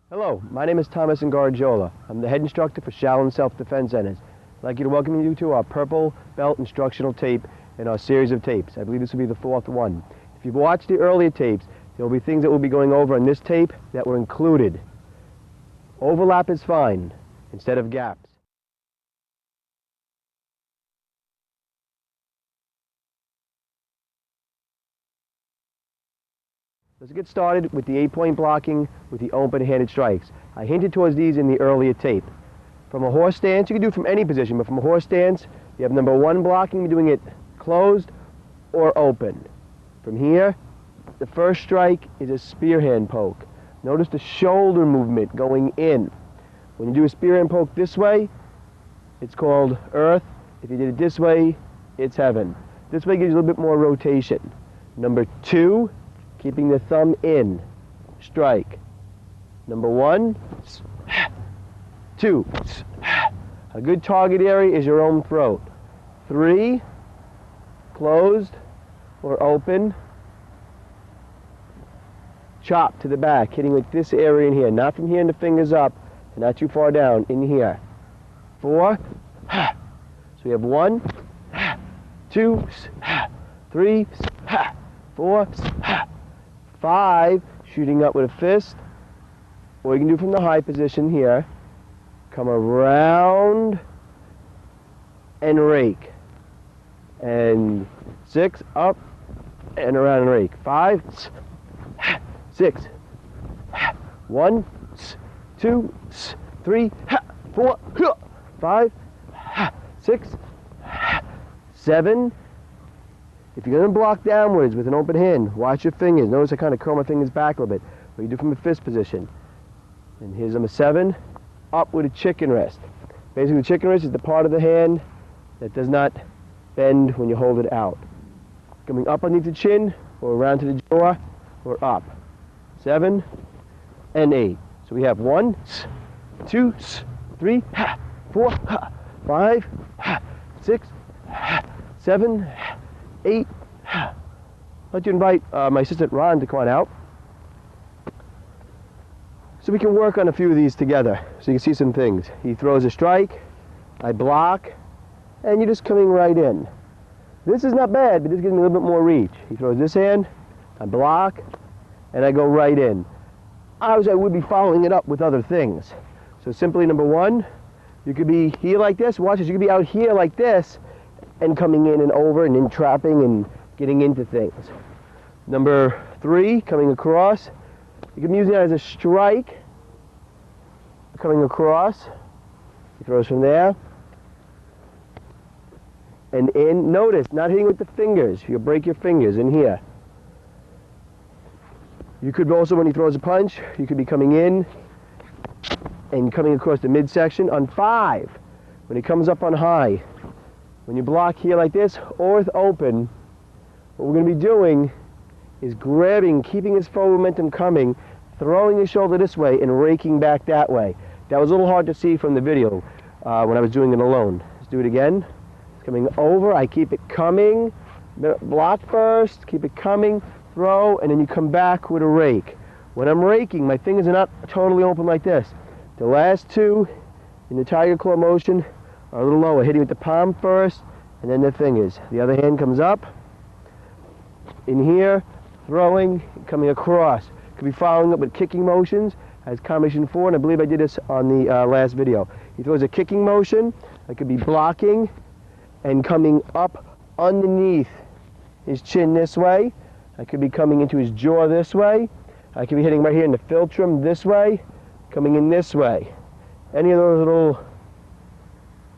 Hello, my name is Thomas Gargiola. I'm the head instructor for Shihan Self-Defense Centers. I'd like you to welcome you to our purple belt instructional tape in our series of tapes. I believe this will be the fourth one. If you've watched the earlier tapes, there will be things that we'll be going over on this tape that were included. Overlap is fine, instead of gaps. Let's get started with the 8-point blocking with the open-handed strikes. I hinted towards these in the earlier tape. From a horse stance, you can do it from any position, but from a horse stance, you have number 1 blocking, you're doing it closed or open. From here, the first strike is a spear hand poke. Notice the shoulder movement going in. When you do a spear hand poke this way, it's called earth. If you did it this way, it's heaven. This way gives you a little bit more rotation. Number 2, keeping the thumb in, strike. Number 1, 2. A good target area is your own throat. 3, closed or open, chop to the back, hitting with this area in here, not from here and the fingers up, and not too far down, in here. 4, so we have 1, 2, 3, 4, 5, shooting up with a fist, or you can do from the high position here, come around and rake, and 6, up and around and rake. 5, 6, 1, 2, 3, 4, 5, 6, 7. If you're going to block downwards with an open hand, watch your fingers. Notice I kind of curl my fingers back a little bit. What you do from a fist position. And here's number 7, up with a chicken wrist. Basically, the chicken wrist is the part of the hand that does not bend when you hold it out. Coming up underneath the chin, or around to the jaw, or up. 7 and 8. So we have 1, 2, 3, 4, 5, 6, 7, 8. I'd like to invite my assistant Ron to come on out so we can work on a few of these together so you can see some things. He throws a strike, I block, and you're just coming right in. This is not bad, but this gives me a little bit more reach. He throws this hand, I block, and I go right in. Obviously I would be following it up with other things. So simply number 1, you could be here like this, watch this, you could be out here like this, and coming in and over and in trapping and getting into things. Number 3, coming across. You can use it as a strike, coming across. He throws from there and in. Notice, not hitting with the fingers. You'll break your fingers in here. You could also, when he throws a punch, you could be coming in and coming across the midsection. On 5, when he comes up on high, when you block here like this, or with open, what we're going to be doing is grabbing, keeping his forward momentum coming, throwing his shoulder this way, and raking back that way. That was a little hard to see from the video when I was doing it alone. Let's do it again. It's coming over, I keep it coming, block first, keep it coming, throw, and then you come back with a rake. When I'm raking, my fingers are not totally open like this. The last 2 in the tiger claw motion are a little lower, hitting with the palm first and then the fingers. The other hand comes up, in here, throwing, coming across. Could be following up with kicking motions as combination 4, and I believe I did this on the last video. He throws a kicking motion. I could be blocking and coming up underneath his chin this way. I could be coming into his jaw this way. I could be hitting right here in the philtrum this way, coming in this way. Any of those little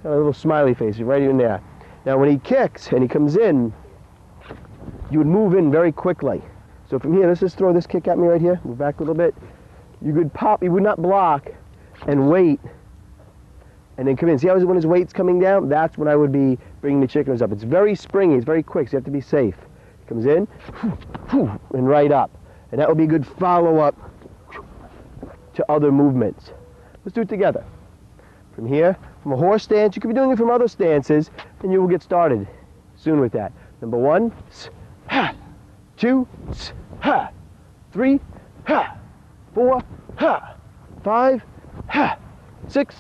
kind of little smiley faces right in there. Now when he kicks and he comes in, you would move in very quickly. So from here, let's just throw this kick at me right here, move back a little bit. You could pop, you would not block and wait and then come in. See how when his weight's coming down? That's when I would be bringing the chickens up. It's very springy, it's very quick, so you have to be safe. He comes in, and right up. And that will be a good follow-up to other movements. Let's do it together. From here, from a horse stance, you could be doing it from other stances, and you will get started soon with that. Number 1, 2, 3, 4, 5, 6,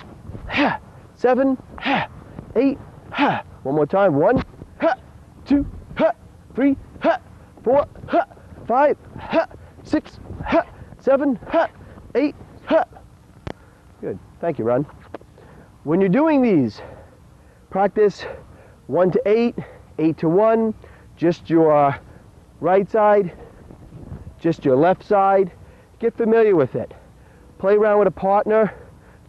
7, 8. One more time. 1, 2, 3, 4, 5, 6, 7, 8. Good. Thank you, Ron. When you're doing these, practice 1 to 8, 8 to 1, just your right side, just your left side. Get familiar with it. Play around with a partner,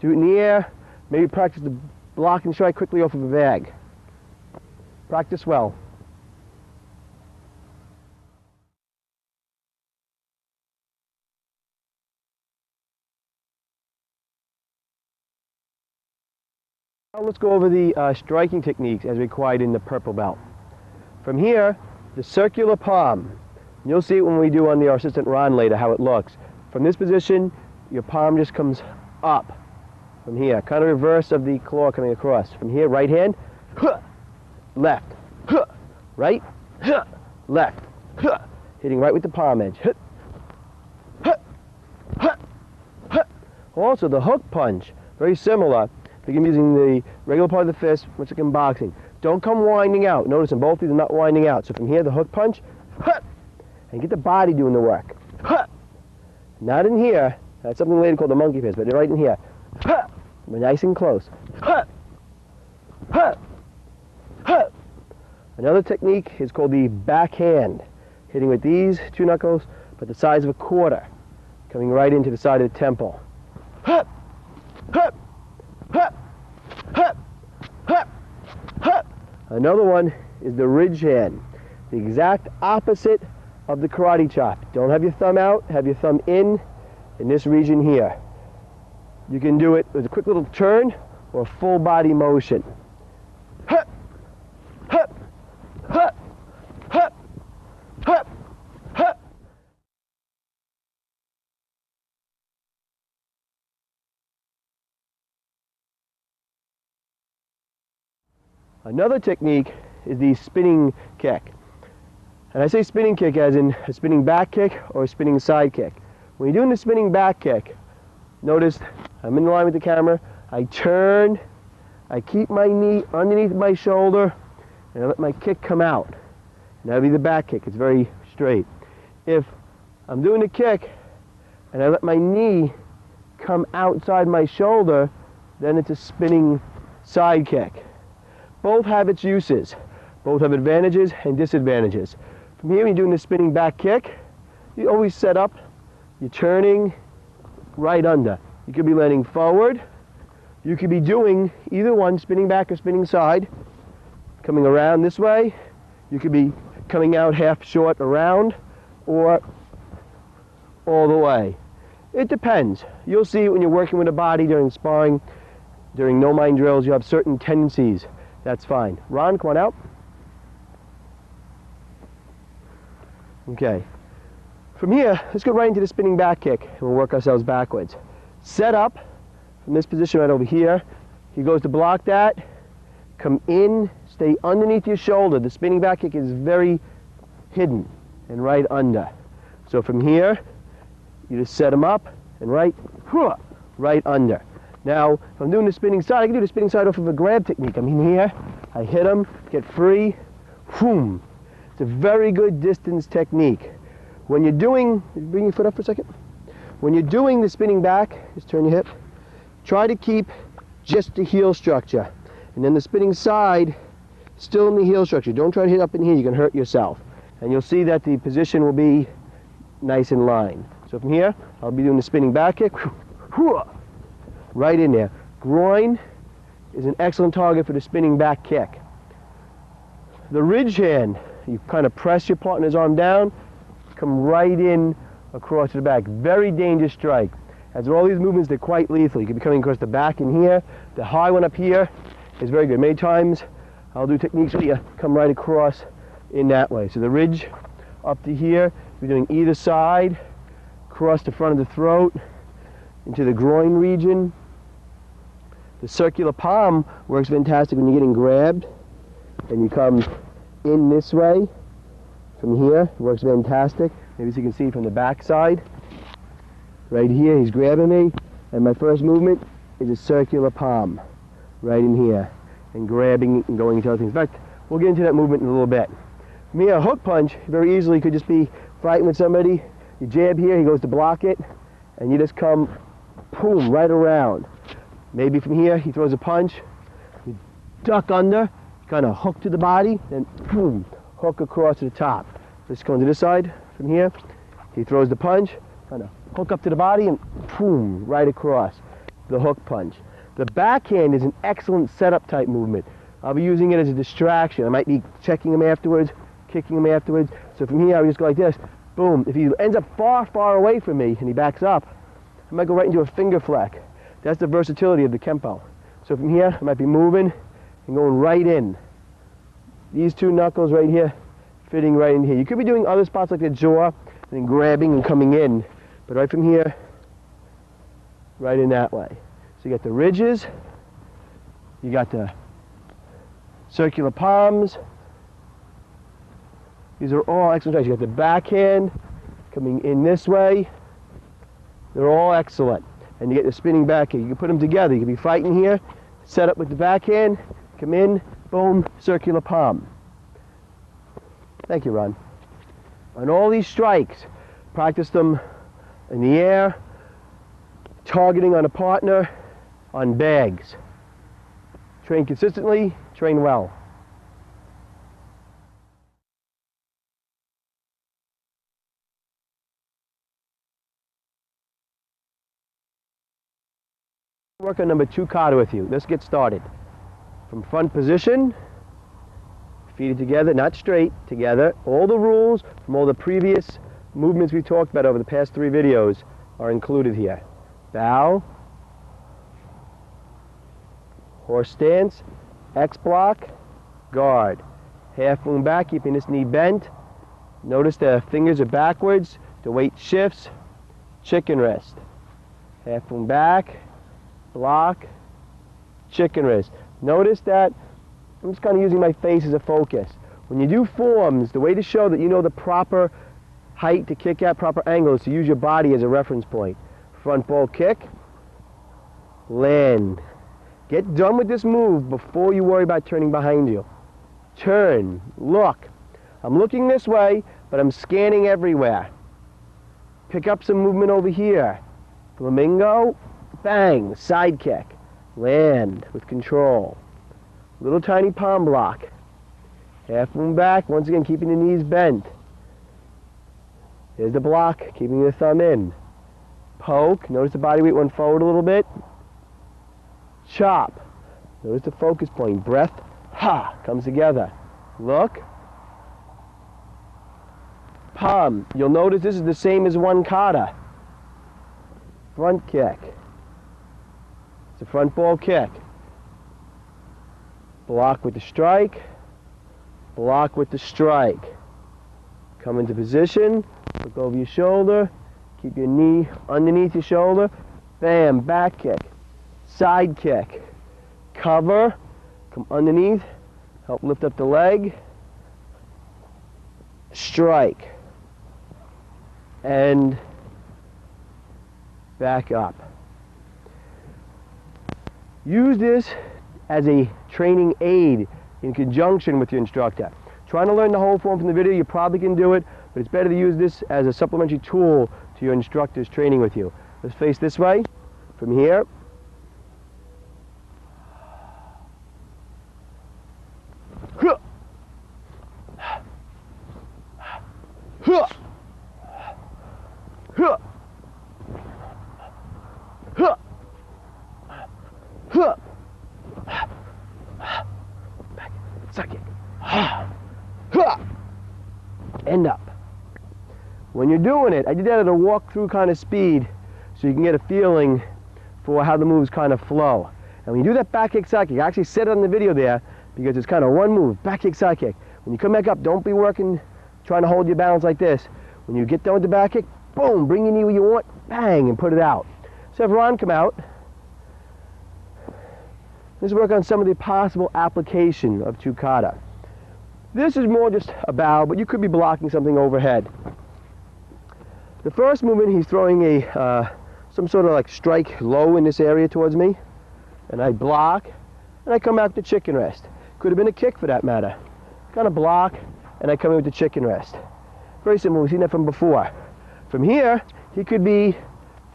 do it in the air, maybe practice the block and strike quickly off of a bag. Practice well. Now let's go over the striking techniques as required in the purple belt. From here, the circular palm. You'll see it when we do on our assistant Ron later how it looks. From this position, your palm just comes up. From here, kind of reverse of the claw coming across. From here, right hand, left, right, left, hitting right with the palm edge. Also, the hook punch, very similar. Begin using the regular part of the fist, much like in boxing. Don't come winding out. Notice in both these are not winding out. So from here, the hook punch, and get the body doing the work. Not in here. That's something later called the monkey fist, but right in here. We're nice and close. Another technique is called the backhand. Hitting with these two knuckles, but the size of a quarter. Coming right into the side of the temple. Another one is the ridge hand. The exact opposite of the karate chop. Don't have your thumb out, have your thumb in this region here. You can do it with a quick little turn or full body motion. Another technique is the spinning kick. And I say spinning kick as in a spinning back kick or a spinning side kick. When you're doing the spinning back kick, notice I'm in line with the camera, I turn, I keep my knee underneath my shoulder, and I let my kick come out. And that'll be the back kick, it's very straight. If I'm doing the kick and I let my knee come outside my shoulder, then it's a spinning side kick. Both have its uses. Both have advantages and disadvantages. From here, when you're doing the spinning back kick, you always set up, you're turning right under. You could be landing forward. You could be doing either one, spinning back or spinning side, coming around this way. You could be coming out half short around or all the way. It depends. You'll see when you're working with a body during sparring, during no-mind drills, you have certain tendencies. That's fine. Ron, come on out. Okay. From here, let's go right into the spinning back kick, and we'll work ourselves backwards. Set up from this position right over here. He goes to block that. Come in, stay underneath your shoulder. The spinning back kick is very hidden and right under. So from here, you just set him up and right under. Now, if I'm doing the spinning side, I can do the spinning side off of a grab technique. I'm in here, I hit him, get free, boom. It's a very good distance technique. When you're doing, bring your foot up for a second. When you're doing the spinning back, just turn your hip, try to keep just the heel structure. And then the spinning side, still in the heel structure. Don't try to hit up in here, you can hurt yourself. And you'll see that the position will be nice in line. So from here, I'll be doing the spinning back kick, right in there. Groin is an excellent target for the spinning back kick. The ridge hand, you kind of press your partner's arm down, come right in across the back. Very dangerous strike. As with all these movements, they're quite lethal. You could be coming across the back in here. The high one up here is very good. Many times I'll do techniques where you come right across in that way. So the ridge up to here, we're doing either side, across the front of the throat, into the groin region. The circular palm works fantastic when you're getting grabbed and you come in this way from here. It works fantastic. Maybe so you can see from the back side. Right here, he's grabbing me. And my first movement is a circular palm, right in here, and grabbing and going into other things. In fact, we'll get into that movement in a little bit. For me, a hook punch very easily could just be fighting with somebody. You jab here, he goes to block it, and you just come, boom, right around. Maybe from here, he throws a punch, you duck under, kind of hook to the body, then boom, hook across to the top. Let's go to this side from here. He throws the punch, kind of hook up to the body, and boom, right across. The hook punch. The backhand is an excellent setup type movement. I'll be using it as a distraction. I might be checking him afterwards, kicking him afterwards. So from here, I would just go like this, boom. If he ends up far, far away from me and he backs up, I might go right into a finger fleck. That's the versatility of the Kempo. So from here, I might be moving and going right in. These two knuckles right here, fitting right in here. You could be doing other spots like the jaw, and then grabbing and coming in. But right from here, right in that way. So you got the ridges, you got the circular palms. These are all excellent strikes. You got the backhand coming in this way. They're all excellent. And you get the spinning backhand. You can put them together. You can be fighting here, set up with the backhand, come in, boom, circular palm. Thank you, Ron. On all these strikes, practice them in the air, targeting on a partner, on bags. Train consistently, train well. Work on number 2 kata with you. Let's get started. From front position, feet together, not straight, together. All the rules from all the previous movements we talked about over the past 3 videos are included here. Bow, horse stance, X block, guard. Half moon back, keeping this knee bent. Notice the fingers are backwards, the weight shifts, chicken wrist. Half moon back, block, chicken wrist. Notice that I'm just kind of using my face as a focus. When you do forms, the way to show that you know the proper height to kick at, proper angle, is to use your body as a reference point. Front ball kick, land. Get done with this move before you worry about turning behind you. Turn, look. I'm looking this way, but I'm scanning everywhere. Pick up some movement over here. Flamingo, bang, side kick. Land with control. Little tiny palm block. Half moon back, once again keeping the knees bent. Here's the block, keeping the thumb in. Poke, notice the body weight went forward a little bit. Chop, notice the focus point. Breath, ha, comes together. Look. Palm, you'll notice this is the same as 1 kata. Front kick. It's a front ball kick. Block with the strike, block with the strike. Come into position, look over your shoulder, keep your knee underneath your shoulder, bam, back kick, side kick, cover, come underneath, help lift up the leg, strike, and back up. Use this as a training aid in conjunction with your instructor. Trying to learn the whole form from the video, you probably can do it, but it's better to use this as a supplementary tool to your instructor's training with you. Let's face this way, from here. End up. When you're doing it, I did that at a walk-through kind of speed so you can get a feeling for how the moves kind of flow. And when you do that back kick, side kick, I actually said it on the video there because it's kind of one move, back kick, side kick. When you come back up, don't be working, trying to hold your balance like this. When you get done with the back kick, boom, bring your knee where you want, bang, and put it out. So have Ron come out. Let's work on some of the possible application of 2 kata. This is more just a bow, but you could be blocking something overhead. The first movement, he's throwing a some sort of like strike low in this area towards me, and I block, and I come out to chicken rest. Could have been a kick for that matter. Kind of block, and I come in with the chicken rest. Very simple, we've seen that from before. From here, he could be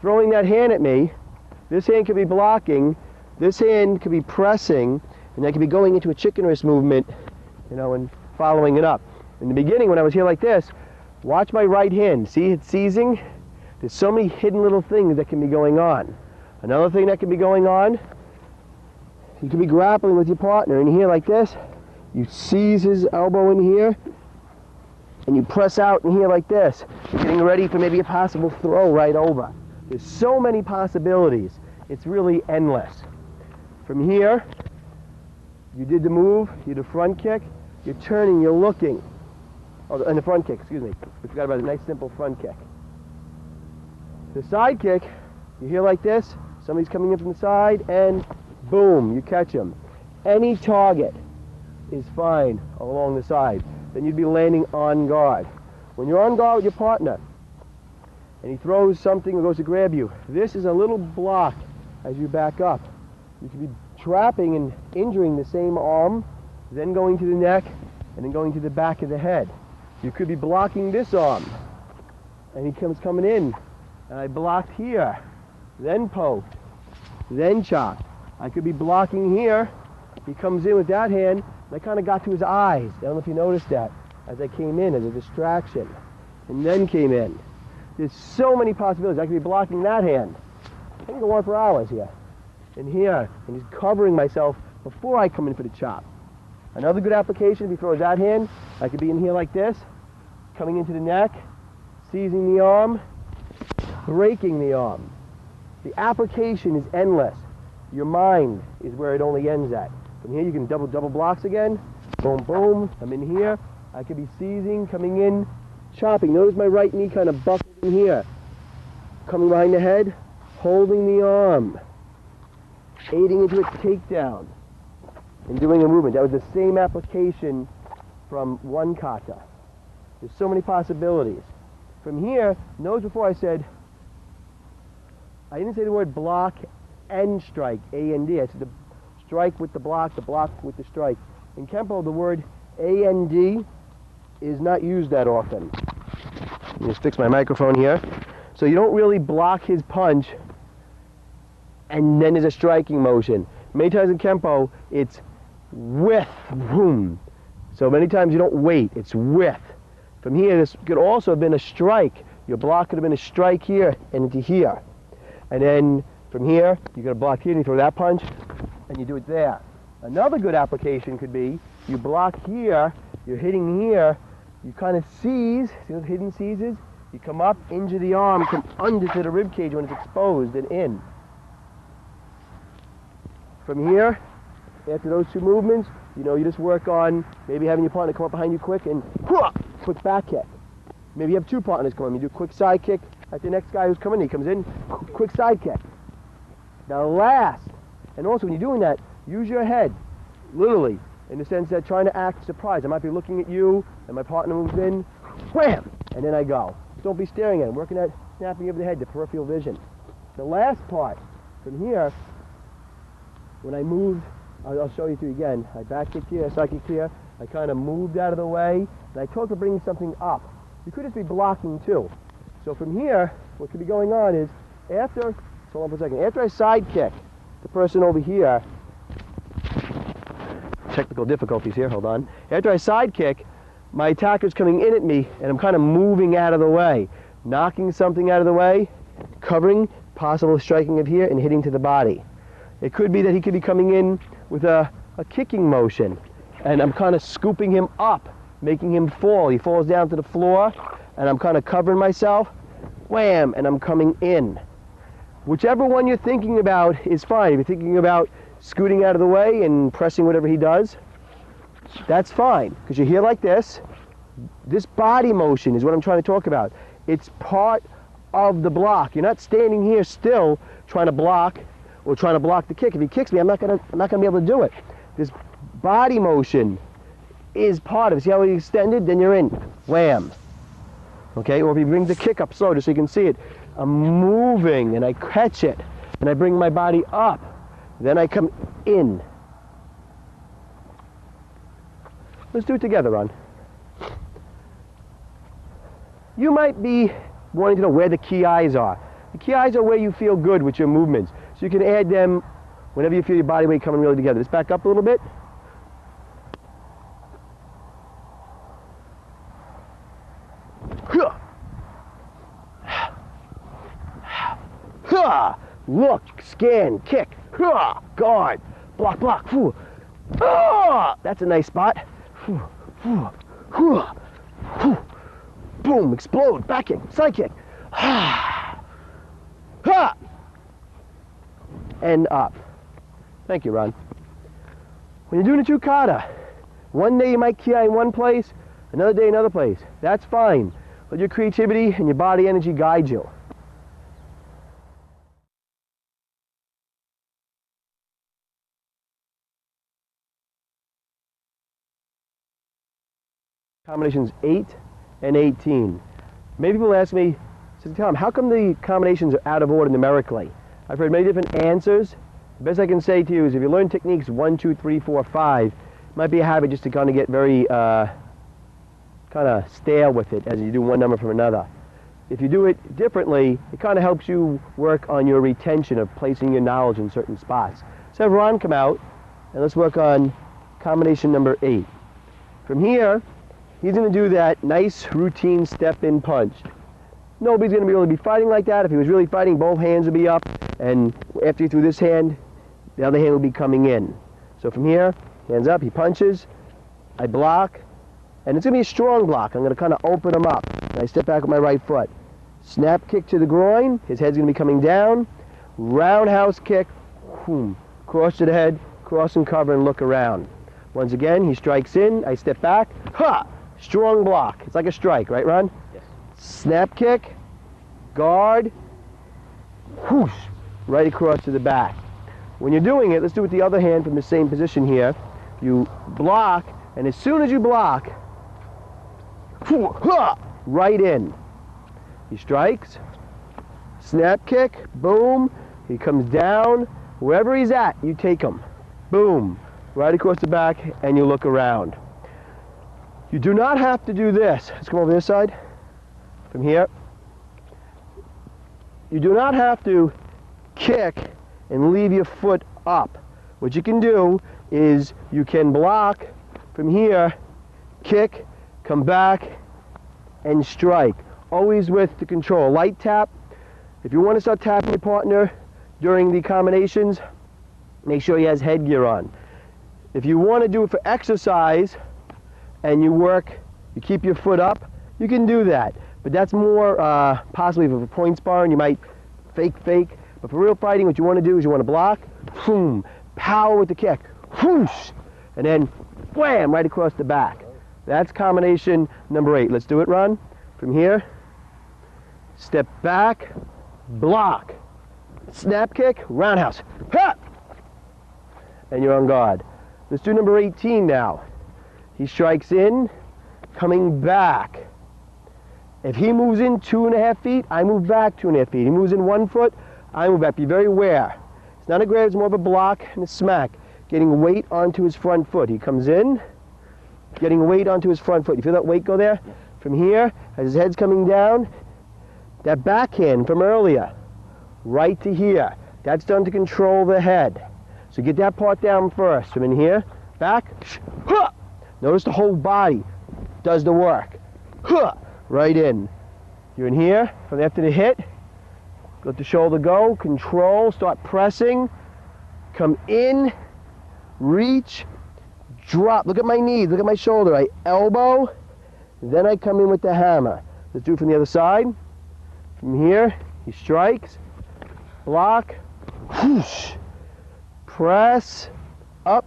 throwing that hand at me, this hand could be blocking, this hand could be pressing, and I could be going into a chicken rest movement, you know, and following it up. In the beginning, when I was here like this, watch my right hand. See, it's seizing. There's so many hidden little things that can be going on. Another thing that can be going on, you could be grappling with your partner in here like this. You seize his elbow in here, and you press out in here like this, getting ready for maybe a possible throw right over. There's so many possibilities. It's really endless. From here, you did the move, you did a front kick, you're turning, you're looking. Oh, and the front kick, excuse me. We forgot about a nice simple front kick. The side kick, you hear like this, somebody's coming in from the side, and boom, you catch him. Any target is fine along the side. Then you'd be landing on guard. When you're on guard with your partner, and he throws something or goes to grab you, this is a little block as you back up. You could be trapping and injuring the same arm, then going to the neck, and then going to the back of the head. You could be blocking this arm, and he comes coming in, and I blocked here, then poked, then chopped. I could be blocking here, he comes in with that hand, and I kind of got to his eyes. I don't know if you noticed that, as I came in as a distraction, and then came in. There's so many possibilities. I could be blocking that hand. I can go on for hours here, and here, and just covering myself before I come in for the chop. Another good application, if he throws that hand, I could be in here like this, coming into the neck, seizing the arm, breaking the arm. The application is endless. Your mind is where it only ends at. From here you can double blocks again, boom, boom, I'm in here. I could be seizing, coming in, chopping. Notice my right knee kind of buckled in here. Coming behind the head, holding the arm, aiding into a takedown, and doing a movement. That was the same application from one kata. There's so many possibilities. From here, notice before I said, I didn't say the word block and strike, A and D. I said the strike with the block with the strike. In Kempo, the word A and D is not used that often. Let me just fix my microphone here. So you don't really block his punch and then there's a striking motion. Many times in Kempo, it's with, boom. So many times you don't wait, it's with. From here, this could also have been a strike. Your block could have been a strike here and into here. And then from here, you got a block here and you throw that punch and you do it there. Another good application could be you block here, you're hitting here, you kind of seize, see those hidden seizes? You come up, injure the arm, come under to the rib cage when it's exposed and in. From here, after those two movements, you know, you just work on maybe having your partner come up behind you quick and quick back kick. Maybe you have two partners come in, you do a quick side kick at the next guy who's coming in, he comes in, quick side kick. Now last, and also when you're doing that, use your head, literally, in the sense that trying to act surprised. I might be looking at you, and my partner moves in, wham, and then I go. Don't be staring at him, working at snapping over the head, the peripheral vision. The last part, from here, when I moved, I'll show you through again. I back kicked here, side kicked here, I kind of moved out of the way, and I talked about bringing something up. You could just be blocking too. So from here, what could be going on is, after, hold on for a second, after I side kick the person over here, technical difficulties here, hold on. After I side kick, my attacker's coming in at me and I'm kind of moving out of the way, knocking something out of the way, covering, possible striking of here and hitting to the body. It could be that he could be coming in with a kicking motion and I'm kind of scooping him up, making him fall. He falls down to the floor and I'm kind of covering myself, wham, and I'm coming in. Whichever one you're thinking about is fine. If you're thinking about scooting out of the way and pressing whatever he does, that's fine, because you're here like this. This body motion is what I'm trying to talk about. It's part of the block. You're not standing here still trying to block or trying to block the kick. If he kicks me, I'm not gonna be able to do it. This body motion is part of it. See how he extended? Then you're in. Wham. Okay, or if he brings the kick up slow just so you can see it. I'm moving and I catch it and I bring my body up. Then I come in. Let's do it together, Ron. You might be wanting to know where the key eyes are. The key eyes are where you feel good with your movements. So you can add them whenever you feel your body weight coming really together. Let's back up a little bit. Look, scan, kick, guard, block, block. That's a nice spot. Boom, explode, back kick, side kick. And up. Thank you, Ron. When you're doing a two-kata, one day you might key eye in one place, another day another place. That's fine. Let your creativity and your body energy guide you. Combinations 8 and 18. Many people ask me, Tom, how come the combinations are out of order numerically? I've heard many different answers. The best I can say to you is if you learn techniques 1, 2, 3, 4, 5, it might be a habit just to kind of get very kind of stale with it as you do one number from another. If you do it differently, it kind of helps you work on your retention of placing your knowledge in certain spots. So have Ron come out and let's work on combination number 8. From here, he's going to do that nice routine step-in punch. Nobody's going to be able to be fighting like that. If he was really fighting, both hands would be up, and after he threw this hand, the other hand would be coming in. So from here, hands up, he punches, I block, and it's going to be a strong block. I'm going to kind of open him up, and I step back with my right foot. Snap kick to the groin, his head's going to be coming down, roundhouse kick, boom, cross to the head, cross and cover and look around. Once again, he strikes in, I step back, ha! Strong block. It's like a strike, right, Ron? Yes. Snap kick, guard, whoosh, right across to the back. When you're doing it, let's do it with the other hand from the same position here. You block, and as soon as you block, right in. He strikes, snap kick, boom, he comes down. Wherever he's at, you take him. Boom, right across the back, and you look around. You do not have to do this. Let's come over this side. From here. You do not have to kick and leave your foot up. What you can do is you can block from here, kick, come back, and strike. Always with the control. Light tap. If you want to start tapping your partner during the combinations, make sure he has headgear on. If you want to do it for exercise, and you work, you keep your foot up, you can do that. But that's more possibly for point sparring, you might fake. But for real fighting, what you want to do is you want to block, boom, power with the kick, whoosh, and then wham, right across the back. That's combination number 8. Let's do it, Ron. From here, step back, block, snap kick, roundhouse, ha! And you're on guard. Let's do number 18 now. He strikes in, coming back. If he moves in 2.5 feet, I move back 2.5 feet. He moves in 1 foot, I move back. Be very aware. It's not a grab, it's more of a block and a smack. Getting weight onto his front foot. He comes in, getting weight onto his front foot. You feel that weight go there? From here, as his head's coming down, that backhand from earlier, right to here. That's done to control the head. So get that part down first. From in here, back, notice the whole body does the work. Right in. You're in here, from after the hit, let the shoulder go, control, start pressing, come in, reach, drop. Look at my knees, look at my shoulder. I elbow, then I come in with the hammer. Let's do it from the other side. From here, he strikes, block, whoosh, press, up,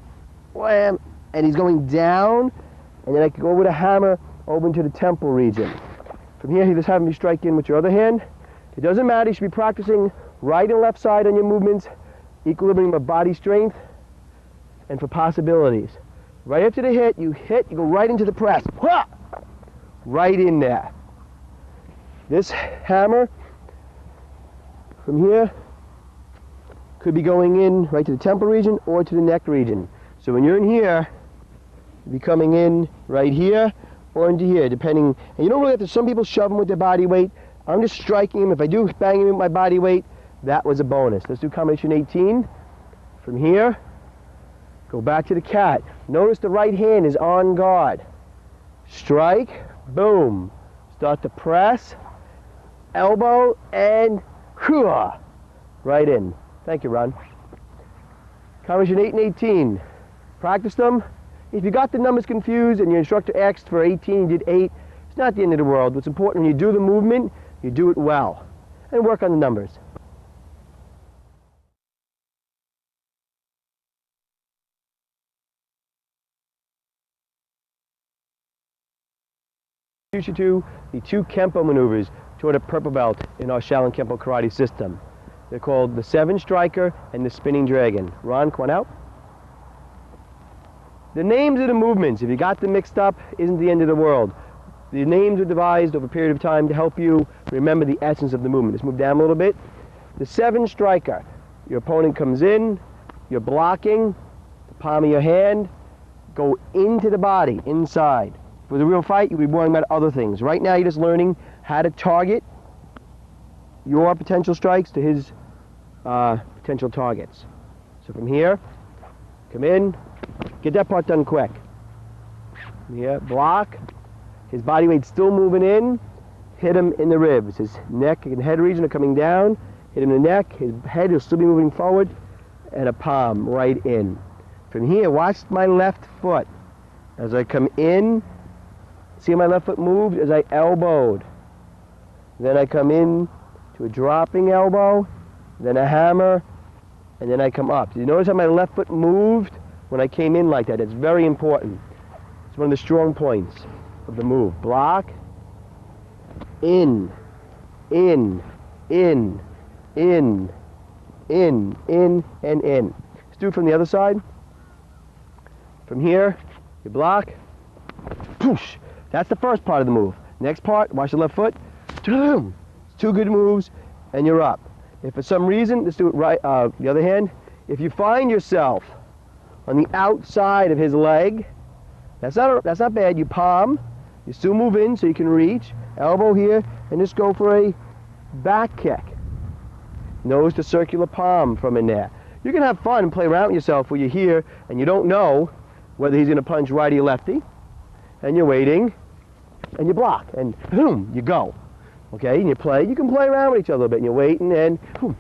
wham, and he's going down, and then I can go with a hammer over into the temple region. From here, he just having me strike in with your other hand. It doesn't matter, you should be practicing right and left side on your movements, equilibrium of body strength, and for possibilities. Right after the hit, you go right into the press. Right in there. This hammer from here could be going in right to the temple region or to the neck region. So when you're in here, you'll be coming in right here or into here, depending. And you don't really have to, some people shove them with their body weight. I'm just striking him. If I do bang him with my body weight, that was a bonus. Let's do combination 18. From here, go back to the cat. Notice the right hand is on guard. Strike, boom. Start to press, elbow, and right in. Thank you, Ron. Combination 8 and 18. Practice them. If you got the numbers confused and your instructor asked for 18, you did 8, it's not the end of the world. What's important when you do the movement, you do it well. And work on the numbers. Introduce you to the 2 Kempo maneuvers toward a purple belt in our Shaolin Kempo karate system. They're called the 7 striker and the spinning dragon. Ron, come on out. The names of the movements, if you got them mixed up, isn't the end of the world. The names were devised over a period of time to help you remember the essence of the movement. Let's move down a little bit. The 7 striker. Your opponent comes in, you're blocking, the palm of your hand, go into the body, inside. For the real fight, you'll be worrying about other things. Right now, you're just learning how to target your potential strikes to his potential targets. So from here, come in, get that part done quick. Here, block. His body weight's still moving in. Hit him in the ribs. His neck and head region are coming down. Hit him in the neck. His head will still be moving forward. And a palm right in. From here, watch my left foot. As I come in, see my left foot moved as I elbowed. Then I come in to a dropping elbow, then a hammer, and then I come up. Did you notice how my left foot moved when I came in like that? It's very important. It's one of the strong points of the move. Block, in, in, in, in, in, and in. Let's do it from the other side. From here, you block, push. That's the first part of the move. Next part, watch the left foot. It's 2 good moves, and you're up. If for some reason, let's do it right, the other hand. If you find yourself on the outside of his leg, that's not bad. You palm, you still move in so you can reach, elbow here, and just go for a back kick. Nose to circular palm from in there. You can have fun and play around with yourself where you're here and you don't know whether he's going to punch righty or lefty, and you're waiting, and you block, and boom, you go. Okay, and you play. You can play around with each other a little bit, and you're waiting, and boom,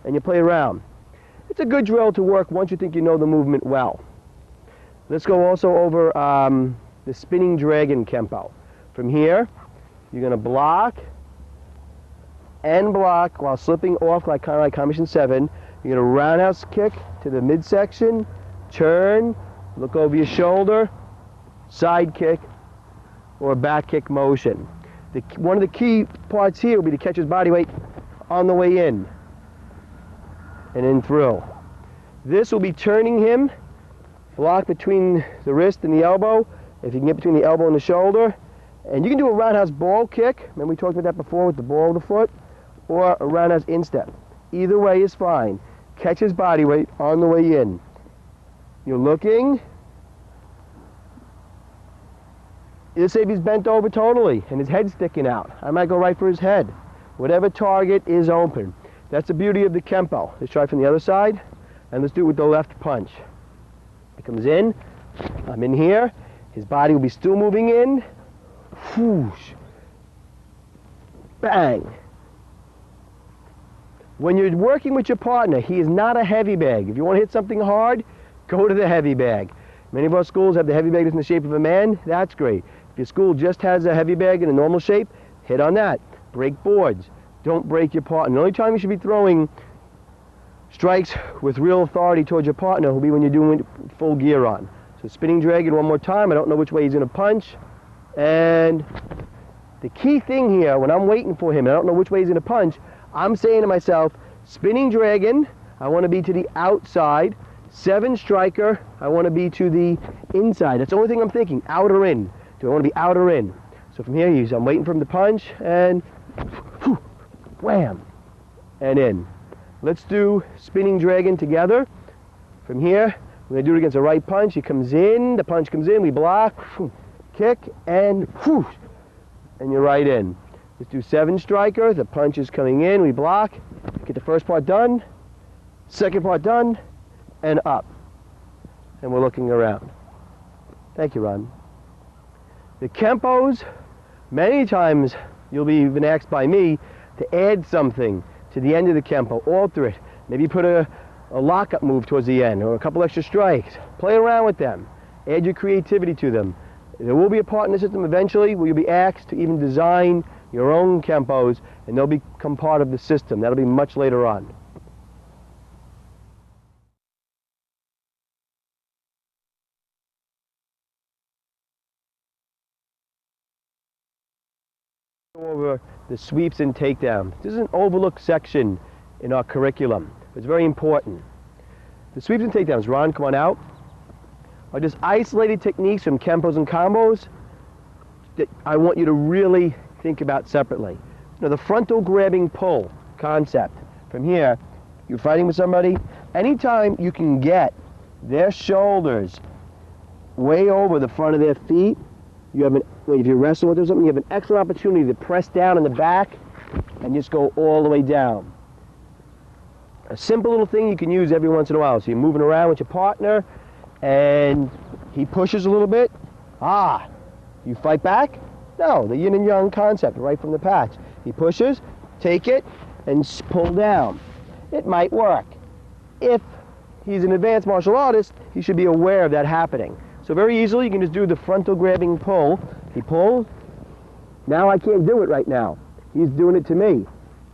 and you play around. It's a good drill to work once you think you know the movement well. Let's go also over the spinning dragon Kempo. From here, you're going to block and block while slipping off, kind of like combination 7. You're going to roundhouse kick to the midsection, turn, look over your shoulder, side kick, or back kick motion. One of the key parts here will be to catch his body weight on the way in and in through. This will be turning him, block between the wrist and the elbow, if you can get between the elbow and the shoulder. And you can do a roundhouse ball kick, remember we talked about that before with the ball of the foot, or a roundhouse instep. Either way is fine. Catch his body weight on the way in. You're looking. Let's say if he's bent over totally and his head's sticking out, I might go right for his head. Whatever target is open. That's the beauty of the Kempo. Let's try from the other side, and let's do it with the left punch. He comes in, I'm in here, his body will be still moving in, whoosh, bang. When you're working with your partner, he is not a heavy bag. If you want to hit something hard, go to the heavy bag. Many of our schools have the heavy bag that's in the shape of a man, that's great. If your school just has a heavy bag in a normal shape, hit on that. Break boards. Don't break your partner. The only time you should be throwing strikes with real authority towards your partner will be when you're doing full gear on. So spinning dragon one more time. I don't know which way he's going to punch. And the key thing here, when I'm waiting for him, and I don't know which way he's going to punch, I'm saying to myself, spinning dragon, I want to be to the outside. 7 striker, I want to be to the inside. That's the only thing I'm thinking, out or in. Do I want to be out or in? So from here, I'm waiting for him to punch, and wham. and in. Let's do spinning dragon together. From here, we're going to do it against a right punch. He comes in, the punch comes in, we block, kick, and whoosh, and you're right in. Let's do 7 striker. The punch is coming in, we block, get the first part done, second part done, and up. And we're looking around. Thank you, Ron. The Kempos, many times you'll be even asked by me to add something to the end of the Kempo, alter it. Maybe put a lockup move towards the end or a couple extra strikes. Play around with them. Add your creativity to them. There will be a part in the system eventually where you'll be asked to even design your own Kempos, and they'll become part of the system. That'll be much later on. Over the sweeps and takedowns. This is an overlooked section in our curriculum. It's very important. The sweeps and takedowns, Ron, come on out, are just isolated techniques from Kempos and Combos that I want you to really think about separately. You know, the frontal grabbing pull concept. From here, you're fighting with somebody, anytime you can get their shoulders way over the front of their feet, you have if you're wrestling with them or something, you have an excellent opportunity to press down in the back and just go all the way down. A simple little thing you can use every once in a while. So you're moving around with your partner and he pushes a little bit. You fight back? No, the yin and yang concept right from the patch. He pushes, take it, and pull down. It might work. If he's an advanced martial artist, he should be aware of that happening. So very easily, you can just do the frontal grabbing pull. He pulls. Now I can't do it right now. He's doing it to me.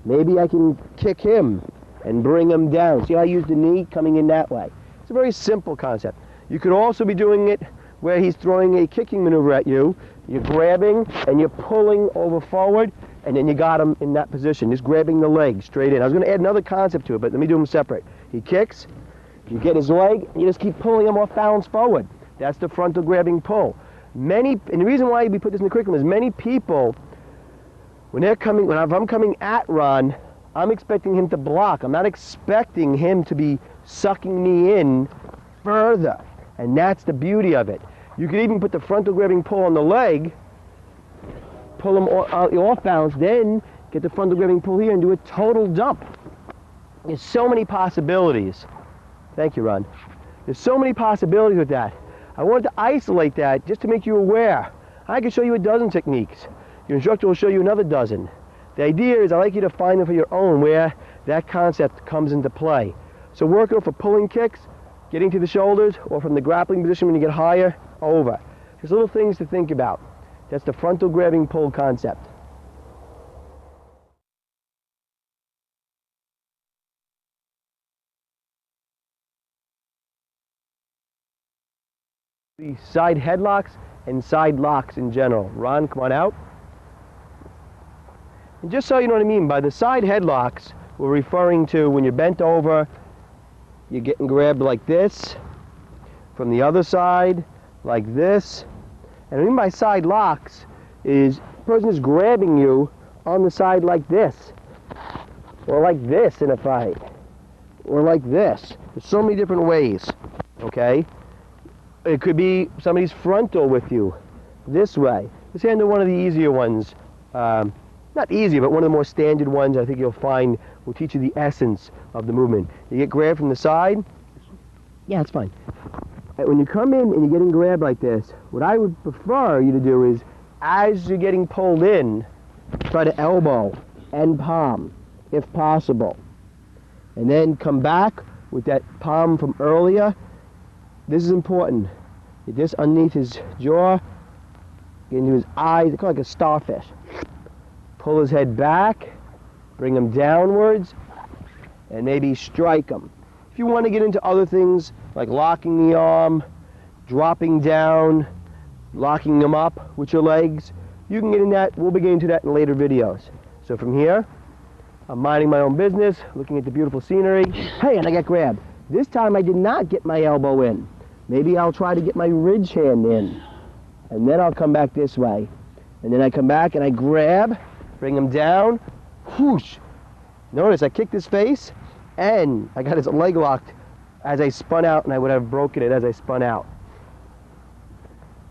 Maybe I can kick him and bring him down. See how I use the knee coming in that way? It's a very simple concept. You could also be doing it where he's throwing a kicking maneuver at you. You're grabbing and you're pulling over forward, and then you got him in that position, just grabbing the leg straight in. I was going to add another concept to it, but let me do them separate. He kicks, you get his leg, and you just keep pulling him off balance forward. That's the frontal grabbing pull. And the reason why we put this in the curriculum is many people, if I'm coming at Ron, I'm expecting him to block. I'm not expecting him to be sucking me in further. And that's the beauty of it. You could even put the frontal grabbing pull on the leg, pull him off balance, then get the frontal grabbing pull here and do a total dump. There's so many possibilities. Thank you, Ron. There's so many possibilities with that. I wanted to isolate that just to make you aware. I can show you a dozen techniques. Your instructor will show you another dozen. The idea is I like you to find them for your own where that concept comes into play. So work it for pulling kicks, getting to the shoulders, or from the grappling position when you get higher, over. There's little things to think about. That's the frontal grabbing pull concept. The side headlocks and side locks in general. Ron, come on out. And just so you know what I mean, by the side headlocks, we're referring to when you're bent over, you're getting grabbed like this, from the other side, like this. And what I mean by side locks is the person is grabbing you on the side like this, or like this in a fight, or like this. There's so many different ways, okay? It could be somebody's frontal with you, this way. Let's handle one of the easier ones. Not easier, but one of the more standard ones I think you'll find will teach you the essence of the movement. You get grabbed from the side. Yeah, it's fine. When you come in and you're getting grabbed like this, what I would prefer you to do is, as you're getting pulled in, try to elbow and palm, if possible. And then come back with that palm from earlier. This is important. You're just underneath his jaw, get into his eyes, kind of like a starfish. Pull his head back, bring him downwards, and maybe strike him. If you want to get into other things like locking the arm, dropping down, locking him up with your legs, you can get in that. We'll be getting into that in later videos. So from here, I'm minding my own business, looking at the beautiful scenery. Hey, and I got grabbed. This time I did not get my elbow in. Maybe I'll try to get my ridge hand in, and then I'll come back this way. And then I come back and I grab, bring him down, whoosh, Notice I kicked his face and I got his leg locked as I spun out, and I would have broken it as I spun out.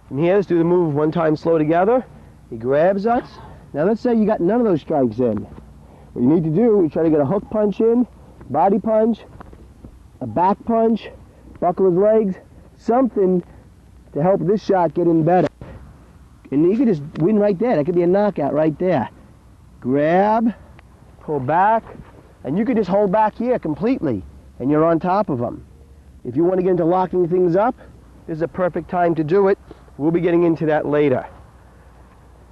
From here, let's do the move one time slow together. He grabs us. Now let's say you got none of those strikes in. What you need to do is try to get a hook punch in, body punch, a back punch, buckle his legs, something to help this shot get in better. And you could just win right there. That could be a knockout right there. Grab, pull back, and you could just hold back here completely, and you're on top of them. If you want to get into locking things up, this is a perfect time to do it. We'll be getting into that later.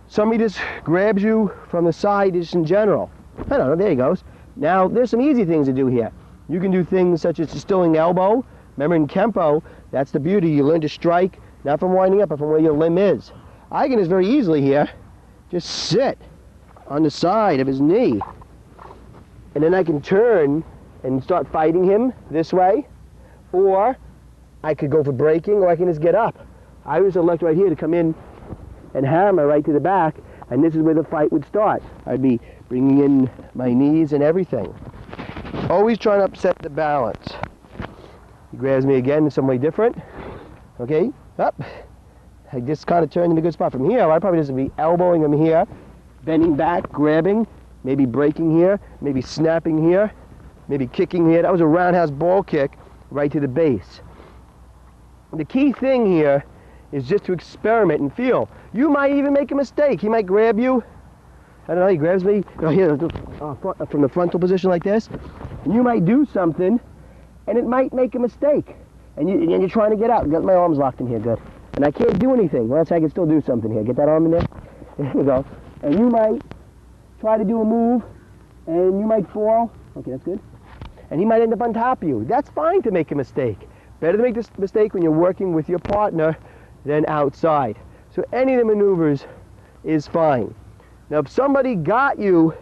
Somebody just grabs you from the side just in general. I don't know, there he goes. Now, there's some easy things to do here. You can do things such as distilling elbow. Remember in Kempo, that's the beauty. You learn to strike, not from winding up, but from where your limb is. I can just very easily here, just sit on the side of his knee. And then I can turn and start fighting him this way. Or I could go for breaking, or I can just get up. I would select right here to come in and hammer right to the back, and this is where the fight would start. I'd be bringing in my knees and everything. Always trying to upset the balance. He grabs me again in some way different. Okay, up. I just kind of turned in a good spot. From here, I'd probably just be elbowing him here, bending back, grabbing, maybe breaking here, maybe snapping here, maybe kicking here. That was a roundhouse ball kick right to the base. The key thing here is just to experiment and feel. You might even make a mistake. He might grab you. I don't know, he grabs me here, from the frontal position like this. And you might do something, and it might make a mistake. And you're trying to get out. Got my arms locked in here, good. And I can't do anything. Well, I can still do something here. Get that arm in there. There we go. And you might try to do a move, and you might fall. Okay, that's good. And he might end up on top of you. That's fine to make a mistake. Better to make this mistake when you're working with your partner than outside. So any of the maneuvers is fine. Now, if somebody got you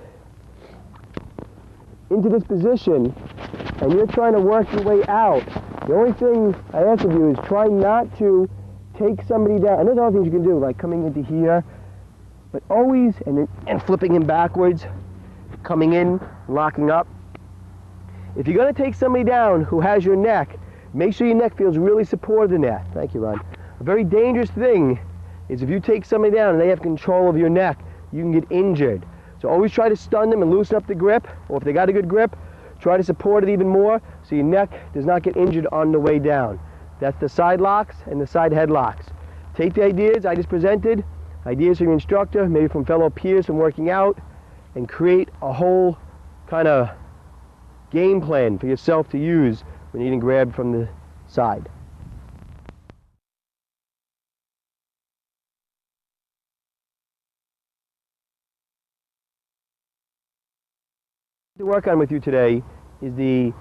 into this position and you're trying to work your way out, the only thing I ask of you is try not to take somebody down. And there's other things you can do, like coming into here, but always, and flipping him backwards, coming in, locking up. If you're going to take somebody down who has your neck, make sure your neck feels really supported in there. Thank you, Ron. A very dangerous thing is if you take somebody down and they have control of your neck, you can get injured. So always try to stun them and loosen up the grip, or if they got a good grip, try to support it even more so your neck does not get injured on the way down. That's the side locks and the side head locks. Take the ideas I just presented, ideas from your instructor, maybe from fellow peers from working out, and create a whole kind of game plan for yourself to use when you're getting grabbed from the side. To work on with you today is the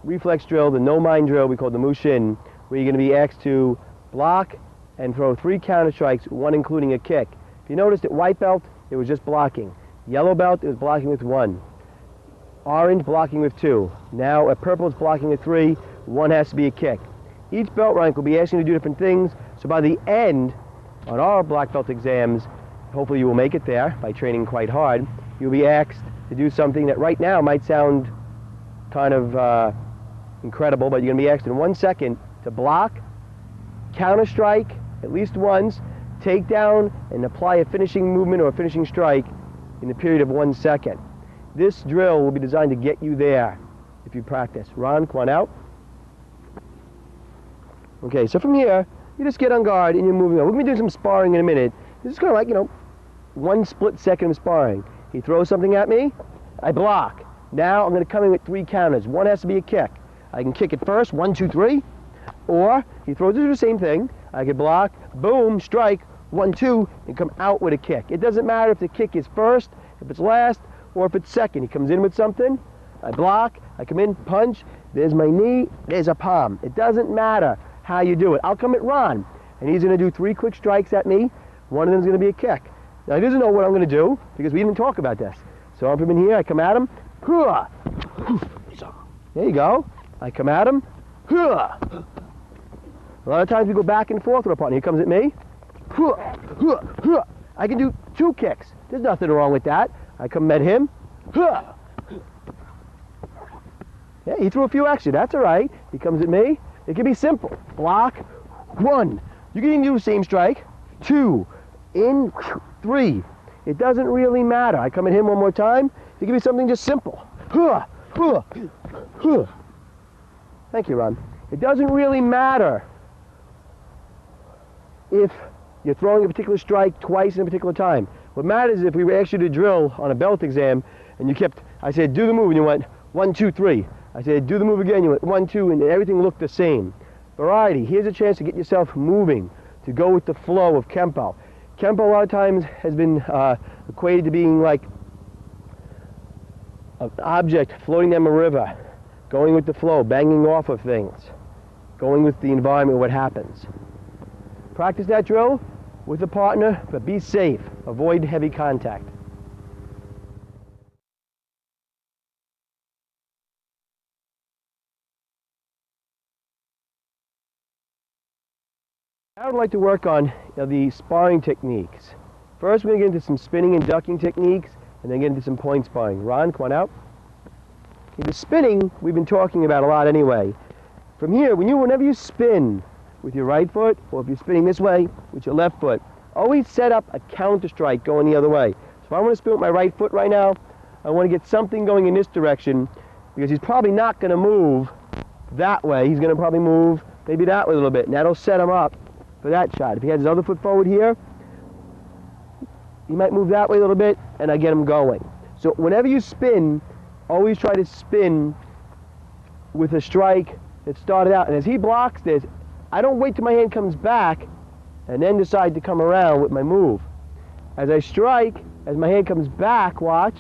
reflex drill, the no mind drill we call the Mushin, where you're going to be asked to block and throw 3 counter strikes, 1 including a kick. If you noticed at white belt, it was just blocking. Yellow belt, it was blocking with 1. Orange, blocking with 2. Now at purple, it's blocking with 3. 1 has to be a kick. Each belt rank will be asking you to do different things, so by the end, on our black belt exams, hopefully you will make it there by training quite hard, you'll be asked to do something that right now might sound kind of incredible, but you're going to be asked in 1 second to block, counter strike at least once, take down, and apply a finishing movement or a finishing strike in the period of 1 second. This drill will be designed to get you there if you practice. Ron, come on out. Okay, so from here, you just get on guard and you're moving on. We're going to be doing some sparring in a minute. This is kind of like, 1 split second of sparring. He throws something at me, I block. Now I'm going to come in with 3 counters. 1 has to be a kick. I can kick it first, 1, 2, 3. Or he throws it the same thing. I could block, boom, strike, 1, 2, and come out with a kick. It doesn't matter if the kick is first, if it's last, or if it's second. He comes in with something, I block, I come in, punch, there's my knee, there's a palm. It doesn't matter how you do it. I'll come at Ron, and he's going to do 3 quick strikes at me. 1 of them is going to be a kick. Now, he doesn't know what I'm going to do, because we didn't talk about this. So I'm from in here, I come at him. There you go. I come at him. A lot of times we go back and forth with our partner. He comes at me. I can do 2 kicks. There's nothing wrong with that. I come at him. Yeah, he threw a few extra. That's all right. He comes at me. It can be simple. Block. 1. You can even do the same strike. 2. In. 3. It doesn't really matter. I come at him one more time. It can be something just simple. Huh, huh, huh. Thank you, Ron. It doesn't really matter if you're throwing a particular strike twice in a particular time. What matters is if we asked you to drill on a belt exam and you kept, I said, do the move, and you went 1, 2, 3. I said, do the move again, you went 1, 2, and everything looked the same. Variety. Here's a chance to get yourself moving, to go with the flow of Kempo. Kempo a lot of times has been equated to being like an object floating down a river, going with the flow, banging off of things, going with the environment, what happens. Practice that drill with a partner, but be safe. Avoid heavy contact. I would like to work on the sparring techniques. First, we're going to get into some spinning and ducking techniques, and then get into some point sparring. Ron, come on out. Okay, the spinning, we've been talking about a lot anyway. From here, whenever you spin with your right foot, or if you're spinning this way with your left foot, always set up a counter strike going the other way. So if I want to spin with my right foot right now, I want to get something going in this direction, because he's probably not going to move that way. He's going to probably move maybe that way a little bit, and that'll set him up for that shot. If he has his other foot forward here, he might move that way a little bit, and I get him going. So whenever you spin, always try to spin with a strike that started out. And as he blocks this, I don't wait till my hand comes back and then decide to come around with my move. As I strike, as my hand comes back, watch,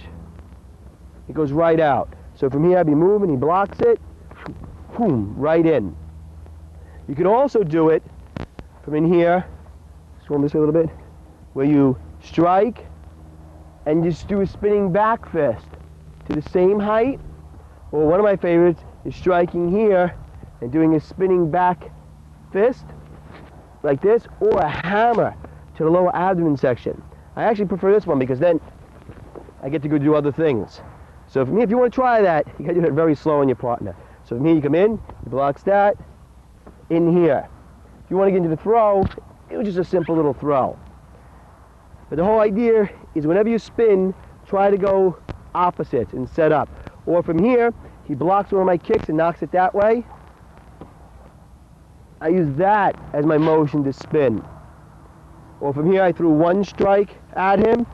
it goes right out. So from here I'd be moving, he blocks it, boom, right in. You can also do it from in here, swim this way a little bit, where you strike and just do a spinning back fist to the same height. Or one of my favorites is striking here and doing a spinning back fist like this, or a hammer to the lower abdomen section. I actually prefer this one because then I get to go do other things. So for me, if you want to try that, you gotta do it very slow on your partner. So from here you come in, he blocks that, in here. If you want to get into the throw, it was just a simple little throw. But the whole idea is whenever you spin, try to go opposites and set up. Or from here, he blocks one of my kicks and knocks it that way. I use that as my motion to spin. Or from here, I threw one strike at him,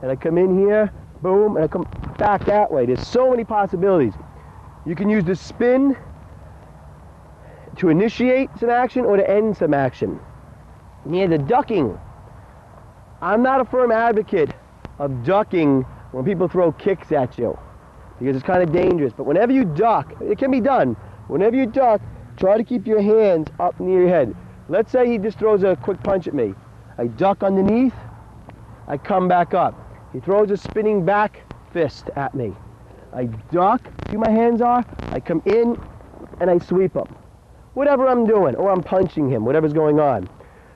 and I come in here, boom, and I come back that way. There's so many possibilities. You can use the spin to initiate some action or to end some action. Near the ducking, I'm not a firm advocate of ducking when people throw kicks at you, because it's kind of dangerous. But whenever you duck, it can be done. Whenever you duck, try to keep your hands up near your head. Let's say he just throws a quick punch at me. I duck underneath, I come back up. He throws a spinning back fist at me. I duck, see where my hands are, I come in and I sweep him. Whatever I'm doing, or I'm punching him, whatever's going on.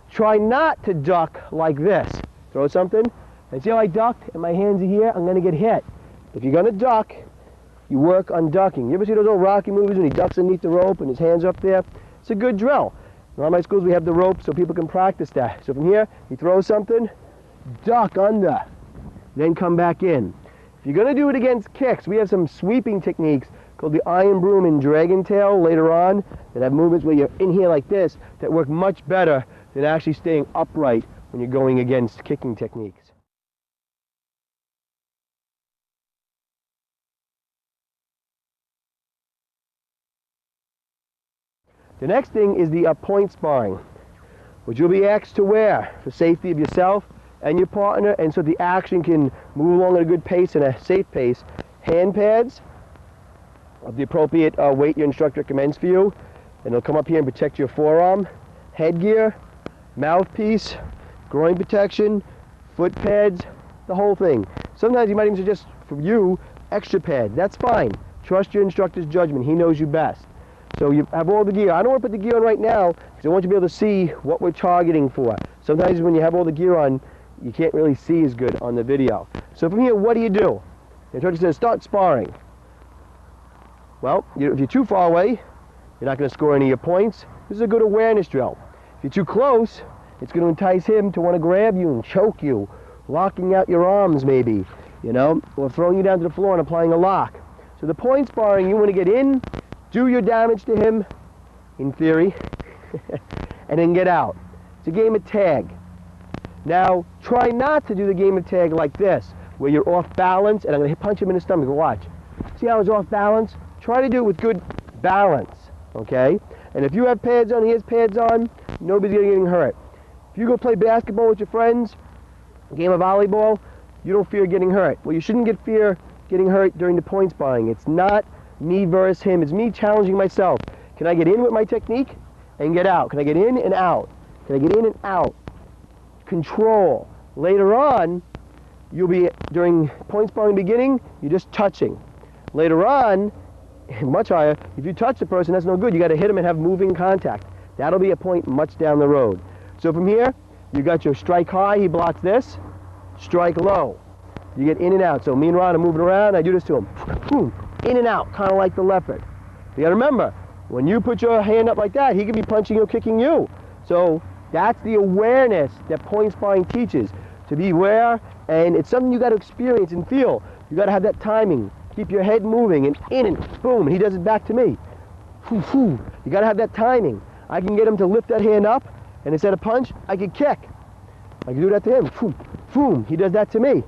Try not to duck like this. Throw something, and see how I ducked, and my hands are here, I'm gonna get hit. If you're gonna duck, you work on ducking. You ever see those old Rocky movies when he ducks underneath the rope and his hands are up there? It's a good drill. In a lot of my schools we have the rope so people can practice that. So from here, he throws something, duck under, then come back in. If you're gonna do it against kicks, we have some sweeping techniques called the iron broom and dragon tail later on that have movements where you're in here like this that work much better than actually staying upright when you're going against kicking techniques. The next thing is the point sparring, which you'll be asked to wear for safety of yourself and your partner, and so the action can move along at a good pace and a safe pace. Hand pads of the appropriate weight your instructor recommends for you, and it'll come up here and protect your forearm. Headgear, mouthpiece, groin protection, foot pads, the whole thing. Sometimes you might even suggest for you extra pads. That's fine. Trust your instructor's judgment. He knows you best. So you have all the gear. I don't want to put the gear on right now because I want you to be able to see what we're targeting for. Sometimes when you have all the gear on, you can't really see as good on the video. So from here, what do? The instructor says start sparring. Well, if you're too far away, you're not going to score any of your points. This is a good awareness drill. If you're too close, it's going to entice him to want to grab you and choke you, locking out your arms maybe, you know, or throwing you down to the floor and applying a lock. So the point sparring, you want to get in, do your damage to him, in theory, and then get out. It's a game of tag. Now, try not to do the game of tag like this, where you're off balance, and I'm going to punch him in the stomach. Watch. See how I was off balance? Try to do it with good balance, okay? And if you have pads on, he has pads on, nobody's getting hurt. If you go play basketball with your friends, a game of volleyball, you don't fear getting hurt. Well, you shouldn't fear getting hurt during the point sparring. It's not me versus him. It's me challenging myself. Can I get in with my technique and get out? Can I get in and out? Can I get in and out? Control. Later on, you'll be, during point sparring beginning, you're just touching. Later on, much higher, if you touch the person, that's no good. You got to hit him and have moving contact. That'll be a point much down the road. So from here, you got your strike high, he blocks this, strike low. You get in and out. So me and Ron are moving around, I do this to him. Boom, in and out, kind of like the leopard. You got to remember, when you put your hand up like that, he could be punching or kicking you. So that's the awareness that point sparring teaches, to be aware, and it's something you got to experience and feel. You got to have that timing. Keep your head moving and in and boom, and he does it back to me. You got to have that timing. I can get him to lift that hand up, and instead of punch, I can kick. I can do that to him. Boom, he does that to me.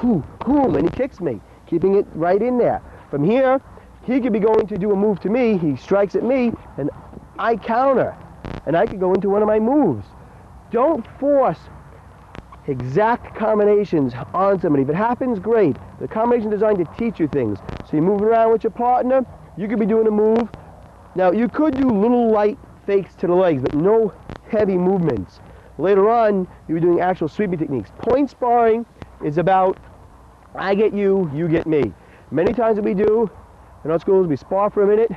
Boom, and he kicks me, keeping it right in there. From here, he could be going to do a move to me, he strikes at me, and I counter. And I could go into one of my moves. Don't force exact combinations on somebody. If it happens, great. The combination is designed to teach you things. So you're moving around with your partner, you could be doing a move. Now, you could do little light fakes to the legs, but no heavy movements. Later on, you'll be doing actual sweeping techniques. Point sparring is about, I get you, you get me. Many times what we do in our schools, we spar for a minute,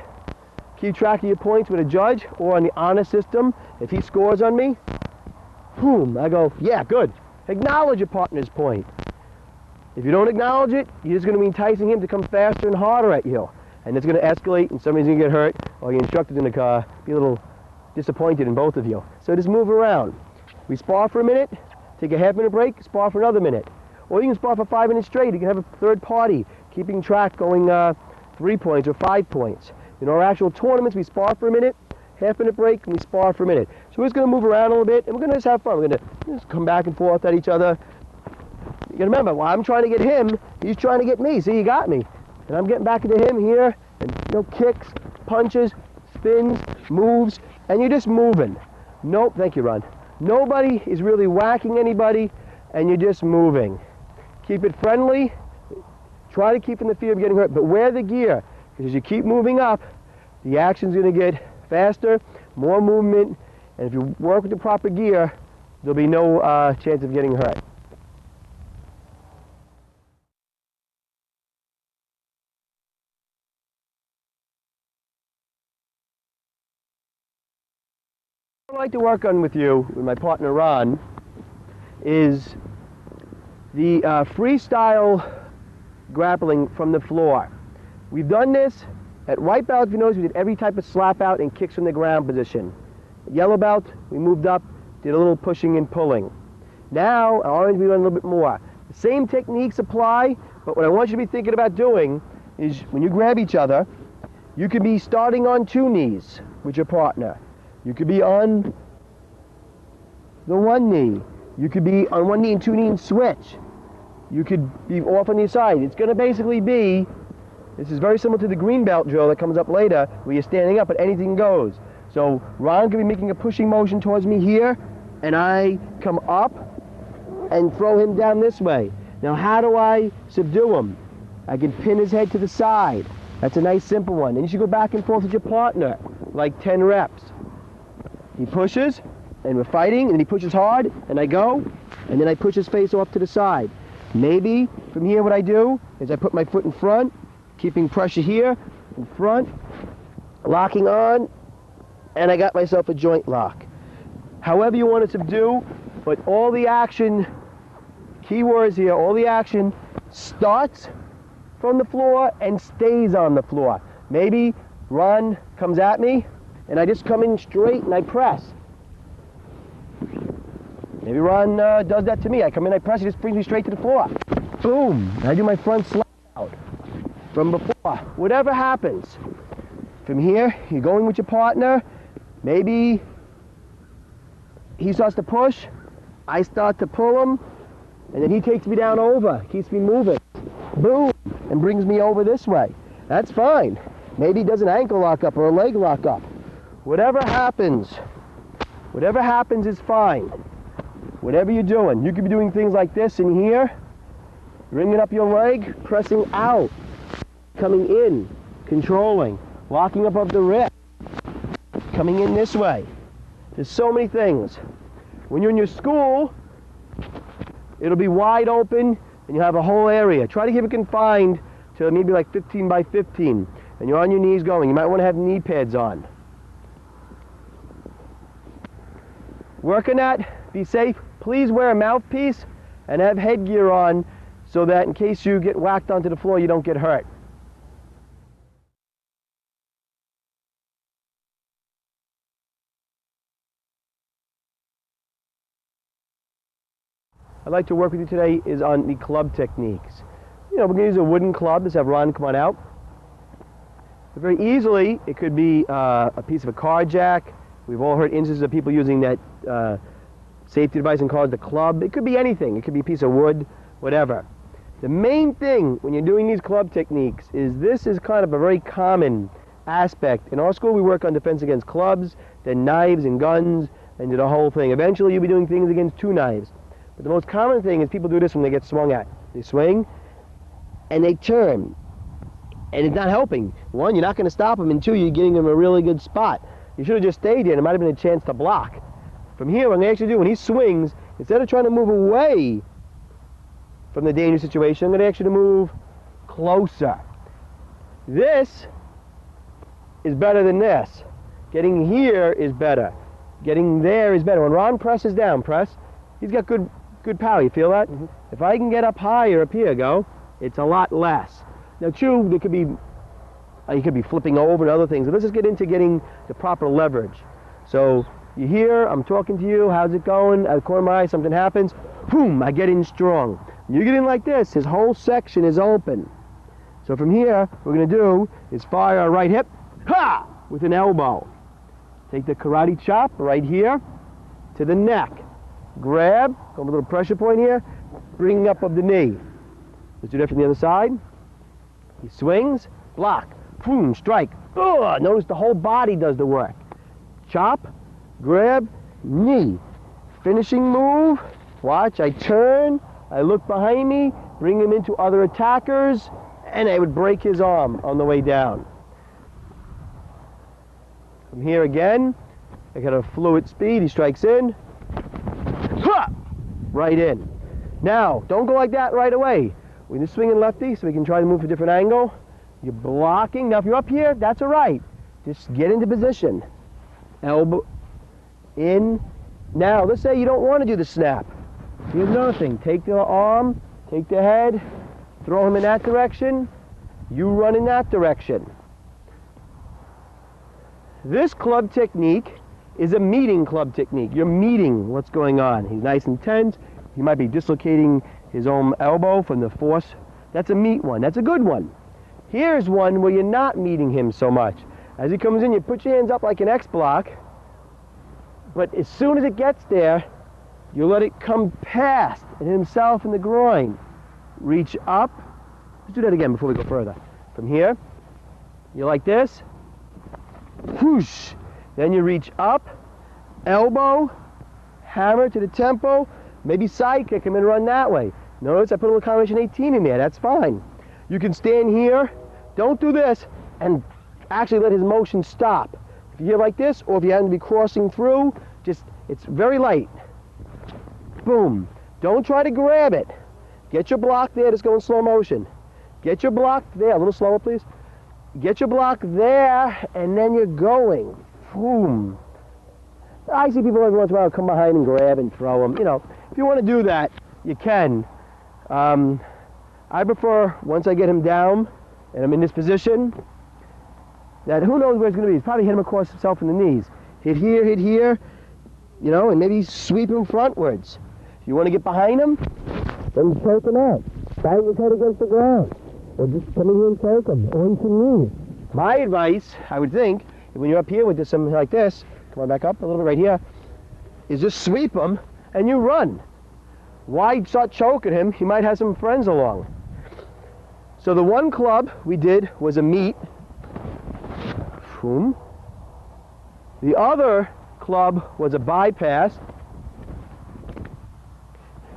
keep track of your points with a judge or on the honor system. If he scores on me, boom, I go, yeah, good. Acknowledge your partner's point. If you don't acknowledge it, you're just going to be enticing him to come faster and harder at you. And it's going to escalate, and somebody's going to get hurt, or your instructor's in the car, be a little disappointed in both of you. So just move around. We spar for a minute, take a half-minute break, spar for another minute. Or you can spar for 5 minutes straight. You can have a third party, keeping track, going 3 points or 5 points. In our actual tournaments, we spar for a minute, half-minute break, and we spar for a minute. So we're just going to move around a little bit, and we're going to just have fun. We're going to just come back and forth at each other. You got to remember, while I'm trying to get him, he's trying to get me. See, he got me. And I'm getting back into him here, and kicks, punches, spins, moves, and you're just moving. Nope, thank you, Ron. Nobody is really whacking anybody, and you're just moving. Keep it friendly. Try to keep in the fear of getting hurt, but wear the gear, because as you keep moving up, the action's going to get faster, more movement, and if you work with the proper gear, there'll be no chance of getting hurt. What I'd like to work on with you, with my partner Ron, is the freestyle grappling from the floor. We've done this at white belt. If you notice, we did every type of slap out and kicks from the ground position. At yellow belt, we moved up, did a little pushing and pulling. Now, at orange, we done a little bit more. The same techniques apply, but what I want you to be thinking about doing is when you grab each other, you could be starting on 2 knees with your partner. You could be on the 1 knee. You could be on 1 knee and 2 knee and switch. You could be off on your side. It's going to basically be, this is very similar to the green belt drill that comes up later, where you're standing up, but anything goes. So Ron could be making a pushing motion towards me here, and I come up and throw him down this way. Now how do I subdue him? I can pin his head to the side. That's a nice simple one. And you should go back and forth with your partner, like 10 reps. He pushes, and we're fighting, and he pushes hard, and I go, and then I push his face off to the side. Maybe from here what I do is I put my foot in front, keeping pressure here, in front, locking on, and I got myself a joint lock. However you want to subdue, but all the action, key words here, all the action starts from the floor and stays on the floor. Maybe Ron comes at me, and I just come in straight and I press. Maybe Ron does that to me. I come in, I press, he just brings me straight to the floor. Boom! And I do my front slap out from before. Whatever happens. From here, you're going with your partner. Maybe he starts to push, I start to pull him, and then he takes me down over, keeps me moving. Boom! And brings me over this way. That's fine. Maybe he does an ankle lock up or a leg lock up. Whatever happens is fine. Whatever you're doing, you could be doing things like this in here, bringing up your leg, pressing out, coming in, controlling, locking up the wrist, coming in this way. There's so many things. When you're in your school, it'll be wide open and you have a whole area. Try to keep it confined to maybe like 15 by 15, and you're on your knees going. You might want to have knee pads on. Work on that, be safe. Please wear a mouthpiece and have headgear on so that in case you get whacked onto the floor, you don't get hurt. I'd like to work with you today is on the club techniques. You know, we're going to use a wooden club. Let's have Ron come on out. But very easily, it could be a piece of a car jack. We've all heard instances of people using that safety device and call it the club. It could be anything. It could be a piece of wood, whatever. The main thing when you're doing these club techniques is this is kind of a very common aspect. In our school, we work on defense against clubs, then knives and guns, and do the whole thing. Eventually, you'll be doing things against 2 knives. But the most common thing is people do this when they get swung at. They swing, and they turn. And it's not helping. 1, you're not going to stop them, and 2, you're getting them a really good spot. You should have just stayed here, and it might have been a chance to block. From here, what they actually do, when he swings, instead of trying to move away from the dangerous situation, I'm going to actually move closer. This is better than this. Getting here is better. Getting there is better. When Ron presses down, he's got good power. You feel that? Mm-hmm. If I can get up higher, up here, it's a lot less. Now, true, there could be, you could be flipping over and other things. But let's just get into getting the proper leverage. So, you're here, I'm talking to you, how's it going? At the corner of my eye, something happens, boom, I get in strong. You get in like this, his whole section is open. So from here, what we're going to do is fire our right hip, ha, with an elbow. Take the karate chop right here to the neck. Grab, go with a little pressure point here, bring up of the knee. Let's do that from the other side. He swings, block, boom, strike. Ugh, notice the whole body does the work. Chop, grab, knee. Finishing move. Watch, I turn, I look behind me, bring him into other attackers, and I would break his arm on the way down. From here again, I got a fluid speed, he strikes in. Right in. Now, don't go like that right away. We're going to swing in lefty so we can try to move a different angle. You're blocking. Now, if you're up here, that's all right. Just get into position. Elbow in. Now, let's say you don't want to do the snap. Here's another thing. Take the arm, take the head, throw him in that direction. You run in that direction. This club technique is a meeting club technique. You're meeting what's going on. He's nice and tense. He might be dislocating his own elbow from the force. That's a meet one. That's a good one. Here's one where you're not meeting him so much. As he comes in, you put your hands up like an X block, but as soon as it gets there, you let it come past and hit himself in the groin. Reach up. Let's do that again before we go further. From here, you like this. Whoosh. Then you reach up, elbow, hammer to the tempo, maybe side kick him and run that way. Notice I put a little combination 18 in there, that's fine. You can stand here, don't do this, and actually let his motion stop. If you're like this, or if you happen to be crossing through, just, it's very light. Boom. Don't try to grab it. Get your block there, just go in slow motion. Get your block there, a little slower please. Get your block there, and then you're going. Boom. I see people every once in a while come behind and grab and throw them. You know, if you want to do that, you can. I prefer, once I get him down and I'm in this position, that who knows where it's going to be. He's probably hit him across himself in the knees. Hit here, you know, and maybe sweep him frontwards. If you want to get behind him, then choke him out. Bang his head against the ground. Or just come in here and choke him, or into knee. My advice, I would think, when you're up here with something like this, come on back up a little bit right here, is just sweep him and you run. Why start choking him? He might have some friends along. So the one club we did was a meet. Boom. The other club was a bypass.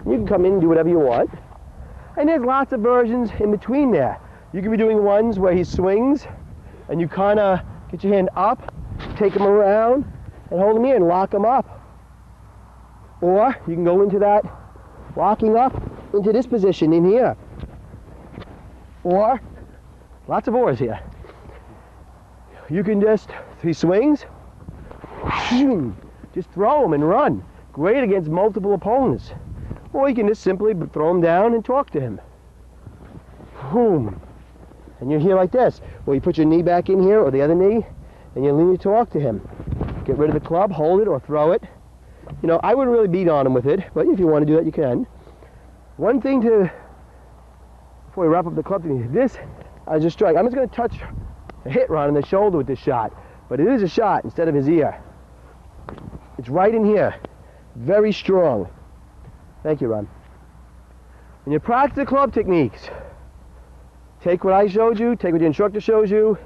You can come in and do whatever you want. And there's lots of versions in between there. You could be doing ones where he swings and you kind of get your hand up, take him around, and hold him here and lock him up. Or you can go into that, locking up into this position in here. Or, lots of oars here. You can just, he swings, just throw him and run. Great against multiple opponents. Or you can just simply throw him down and talk to him. Boom. And you're here like this. Or you put your knee back in here, or the other knee, and you lean to talk to him. Get rid of the club, hold it, or throw it. You know, I wouldn't really beat on him with it, but if you want to do that, you can. One thing to, before we wrap up the club thing, this, I just strike. I'm just going to touch a hit Ron in the shoulder with this shot, but it is a shot instead of his ear. It's right in here. Very strong. Thank you, Ron. When you practice the club techniques, take what I showed you, take what the instructor shows you,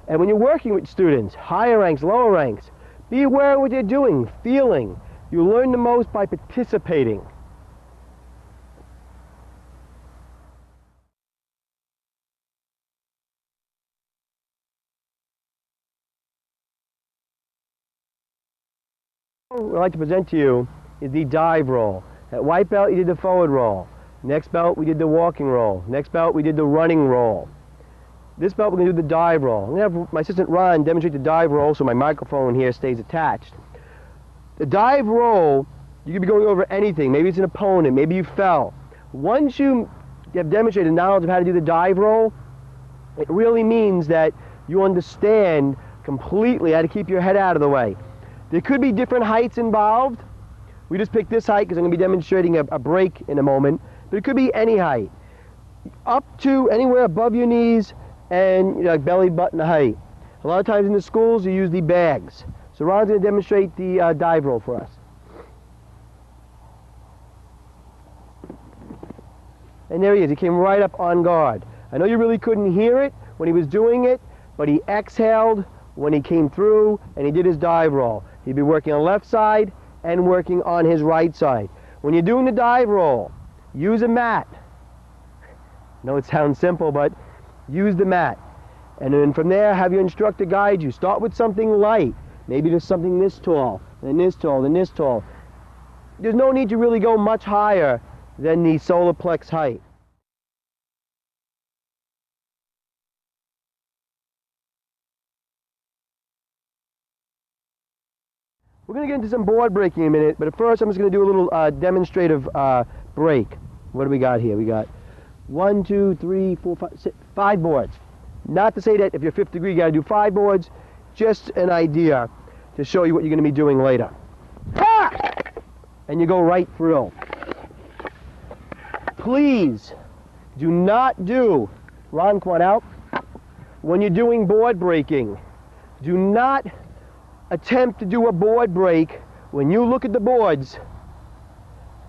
and when you're working with students, higher ranks, lower ranks, be aware of what they're doing, feeling. You learn the most by participating. What I'd like to present to you is the dive roll. At white belt, you did the forward roll. Next belt, we did the walking roll. Next belt, we did the running roll. This belt, we're going to do the dive roll. I'm going to have my assistant Ron demonstrate the dive roll so my microphone here stays attached. The dive roll, you could be going over anything. Maybe it's an opponent, maybe you fell. Once you have demonstrated knowledge of how to do the dive roll, it really means that you understand completely how to keep your head out of the way. There could be different heights involved. We just picked this height because I'm going to be demonstrating a break in a moment, but it could be any height. Up to anywhere above your knees and, you know, like belly button height. A lot of times in the schools you use the bags. So Ron's going to demonstrate the dive roll for us. And there he is. He came right up on guard. I know you really couldn't hear it when he was doing it, but he exhaled when he came through and he did his dive roll. He'd be working on the left side and working on his right side. When you're doing the dive roll, use a mat. I know it sounds simple, but use the mat. And then from there, have your instructor guide you. Start with something light. Maybe just something this tall, then this tall, then this tall. There's no need to really go much higher than the solar plex height. We're going to get into some board breaking in a minute, but at first I'm just going to do a little demonstrative break. What do we got here? We got 1, 2, 3, 4, 5, 6, 5 boards. Not to say that if you're 5th degree you got to do 5 boards, just an idea to show you what you're going to be doing later. Ah! And you go right through. Please do not do, Ron, come on out, when you're doing board breaking, do not attempt to do a board break. When you look at the boards,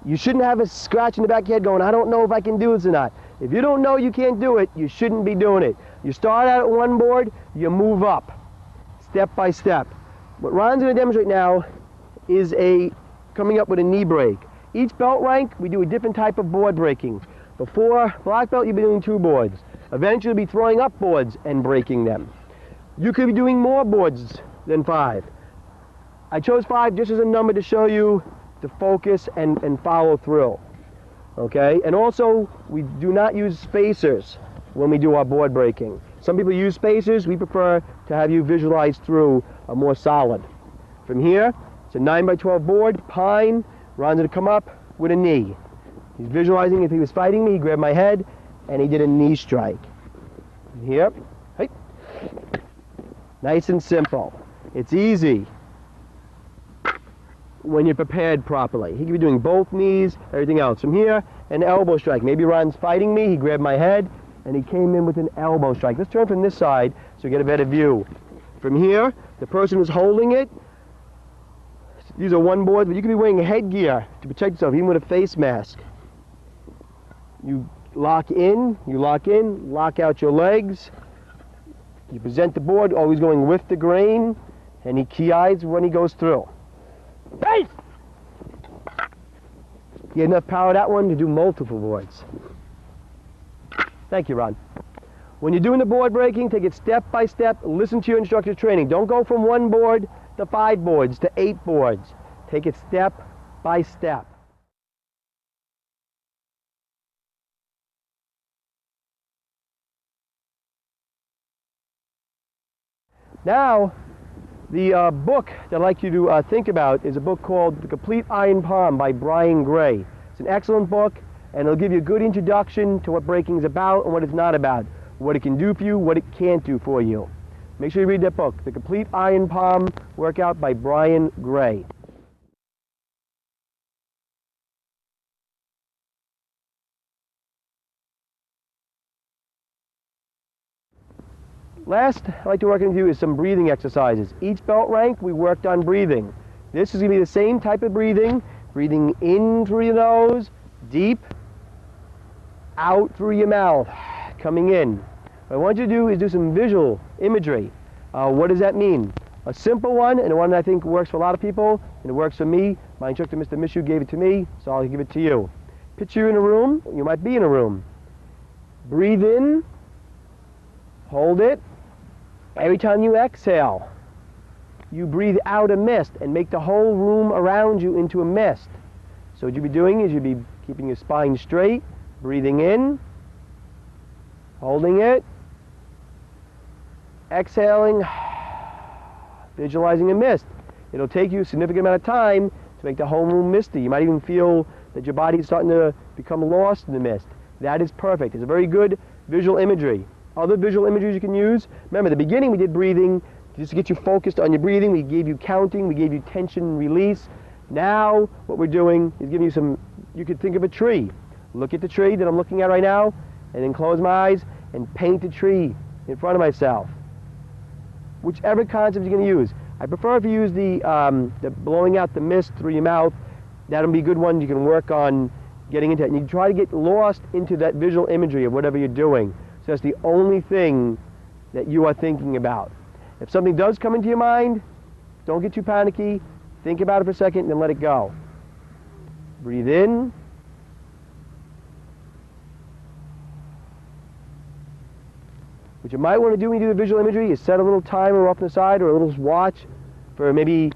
you shouldn't have a scratch in the back of your head going, I don't know if I can do this or not. If you don't know you can't do it, you shouldn't be doing it. You start out at one board, you move up, step by step. What Ron's going to demonstrate now is coming up with a knee break. Each belt rank, we do a different type of board breaking. Before black belt, you'll be doing 2 boards. Eventually, you'll be throwing up boards and breaking them. You could be doing more boards than 5. I chose 5 just as a number to show you to focus and follow through. Okay? And also, we do not use spacers when we do our board breaking. Some people use spacers. We prefer to have you visualize through a more solid. From here, it's a 9x12 board, pine. Ron's going to come up with a knee. He's visualizing if he was fighting me, he grabbed my head and he did a knee strike. Here, hey. Nice and simple. It's easy when you're prepared properly. He could be doing both knees, everything else. From here, an elbow strike. Maybe Ron's fighting me, he grabbed my head, and he came in with an elbow strike. Let's turn from this side so we get a better view. From here, the person who's holding it, these are one boards, but you could be wearing a headgear to protect yourself, even with a face mask. You lock in, lock out your legs. You present the board, always going with the grain, and he key eyes when he goes through. Hey! You had enough power that one to do multiple boards. Thank you, Ron. When you're doing the board breaking, take it step by step. Listen to your instructor's training. Don't go from 1 board to 5 boards to 8 boards. Take it step by step. Now, the book that I'd like you to think about is a book called The Complete Iron Palm by Brian Gray. It's an excellent book, and it'll give you a good introduction to what breaking is about and what it's not about, what it can do for you, what it can't do for you. Make sure you read that book, The Complete Iron Palm Workout by Brian Gray. Last, I'd like to work with you is some breathing exercises. Each belt rank, we worked on breathing. This is going to be the same type of breathing. Breathing in through your nose, deep, out through your mouth, coming in. What I want you to do is do some visual imagery. What does that mean? A simple one, and one that I think works for a lot of people, and it works for me. My instructor, Mr. Mishu, gave it to me, so I'll give it to you. Picture you in a room. You might be in a room. Breathe in, hold it. Every time you exhale, you breathe out a mist and make the whole room around you into a mist. So what you'll be doing is you'll be keeping your spine straight, breathing in, holding it, exhaling, visualizing a mist. It'll take you a significant amount of time to make the whole room misty. You might even feel that your body is starting to become lost in the mist. That is perfect. It's a very good visual imagery. Other visual images you can use. Remember, at the beginning we did breathing just to get you focused on your breathing. We gave you counting, we gave you tension release. Now what we're doing is giving you some, you could think of a tree. Look at the tree that I'm looking at right now, and then close my eyes and paint the tree in front of myself. Whichever concept you're going to use. I prefer if you use the blowing out the mist through your mouth. That'll be a good one you can work on getting into it. And you try to get lost into that visual imagery of whatever you're doing. So that's the only thing that you are thinking about. If something does come into your mind, don't get too panicky. Think about it for a second and then let it go. Breathe in. What you might want to do when you do the visual imagery is set a little timer off on the side or a little watch for maybe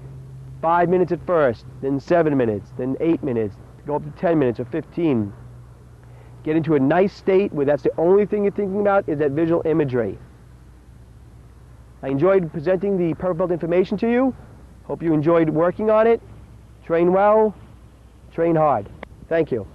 5 minutes at first, then 7 minutes, then 8 minutes, go up to 10 minutes or 15. Get into a nice state where that's the only thing you're thinking about is that visual imagery. I enjoyed presenting the purple belt information to you. Hope you enjoyed working on it. Train well, train hard. Thank you.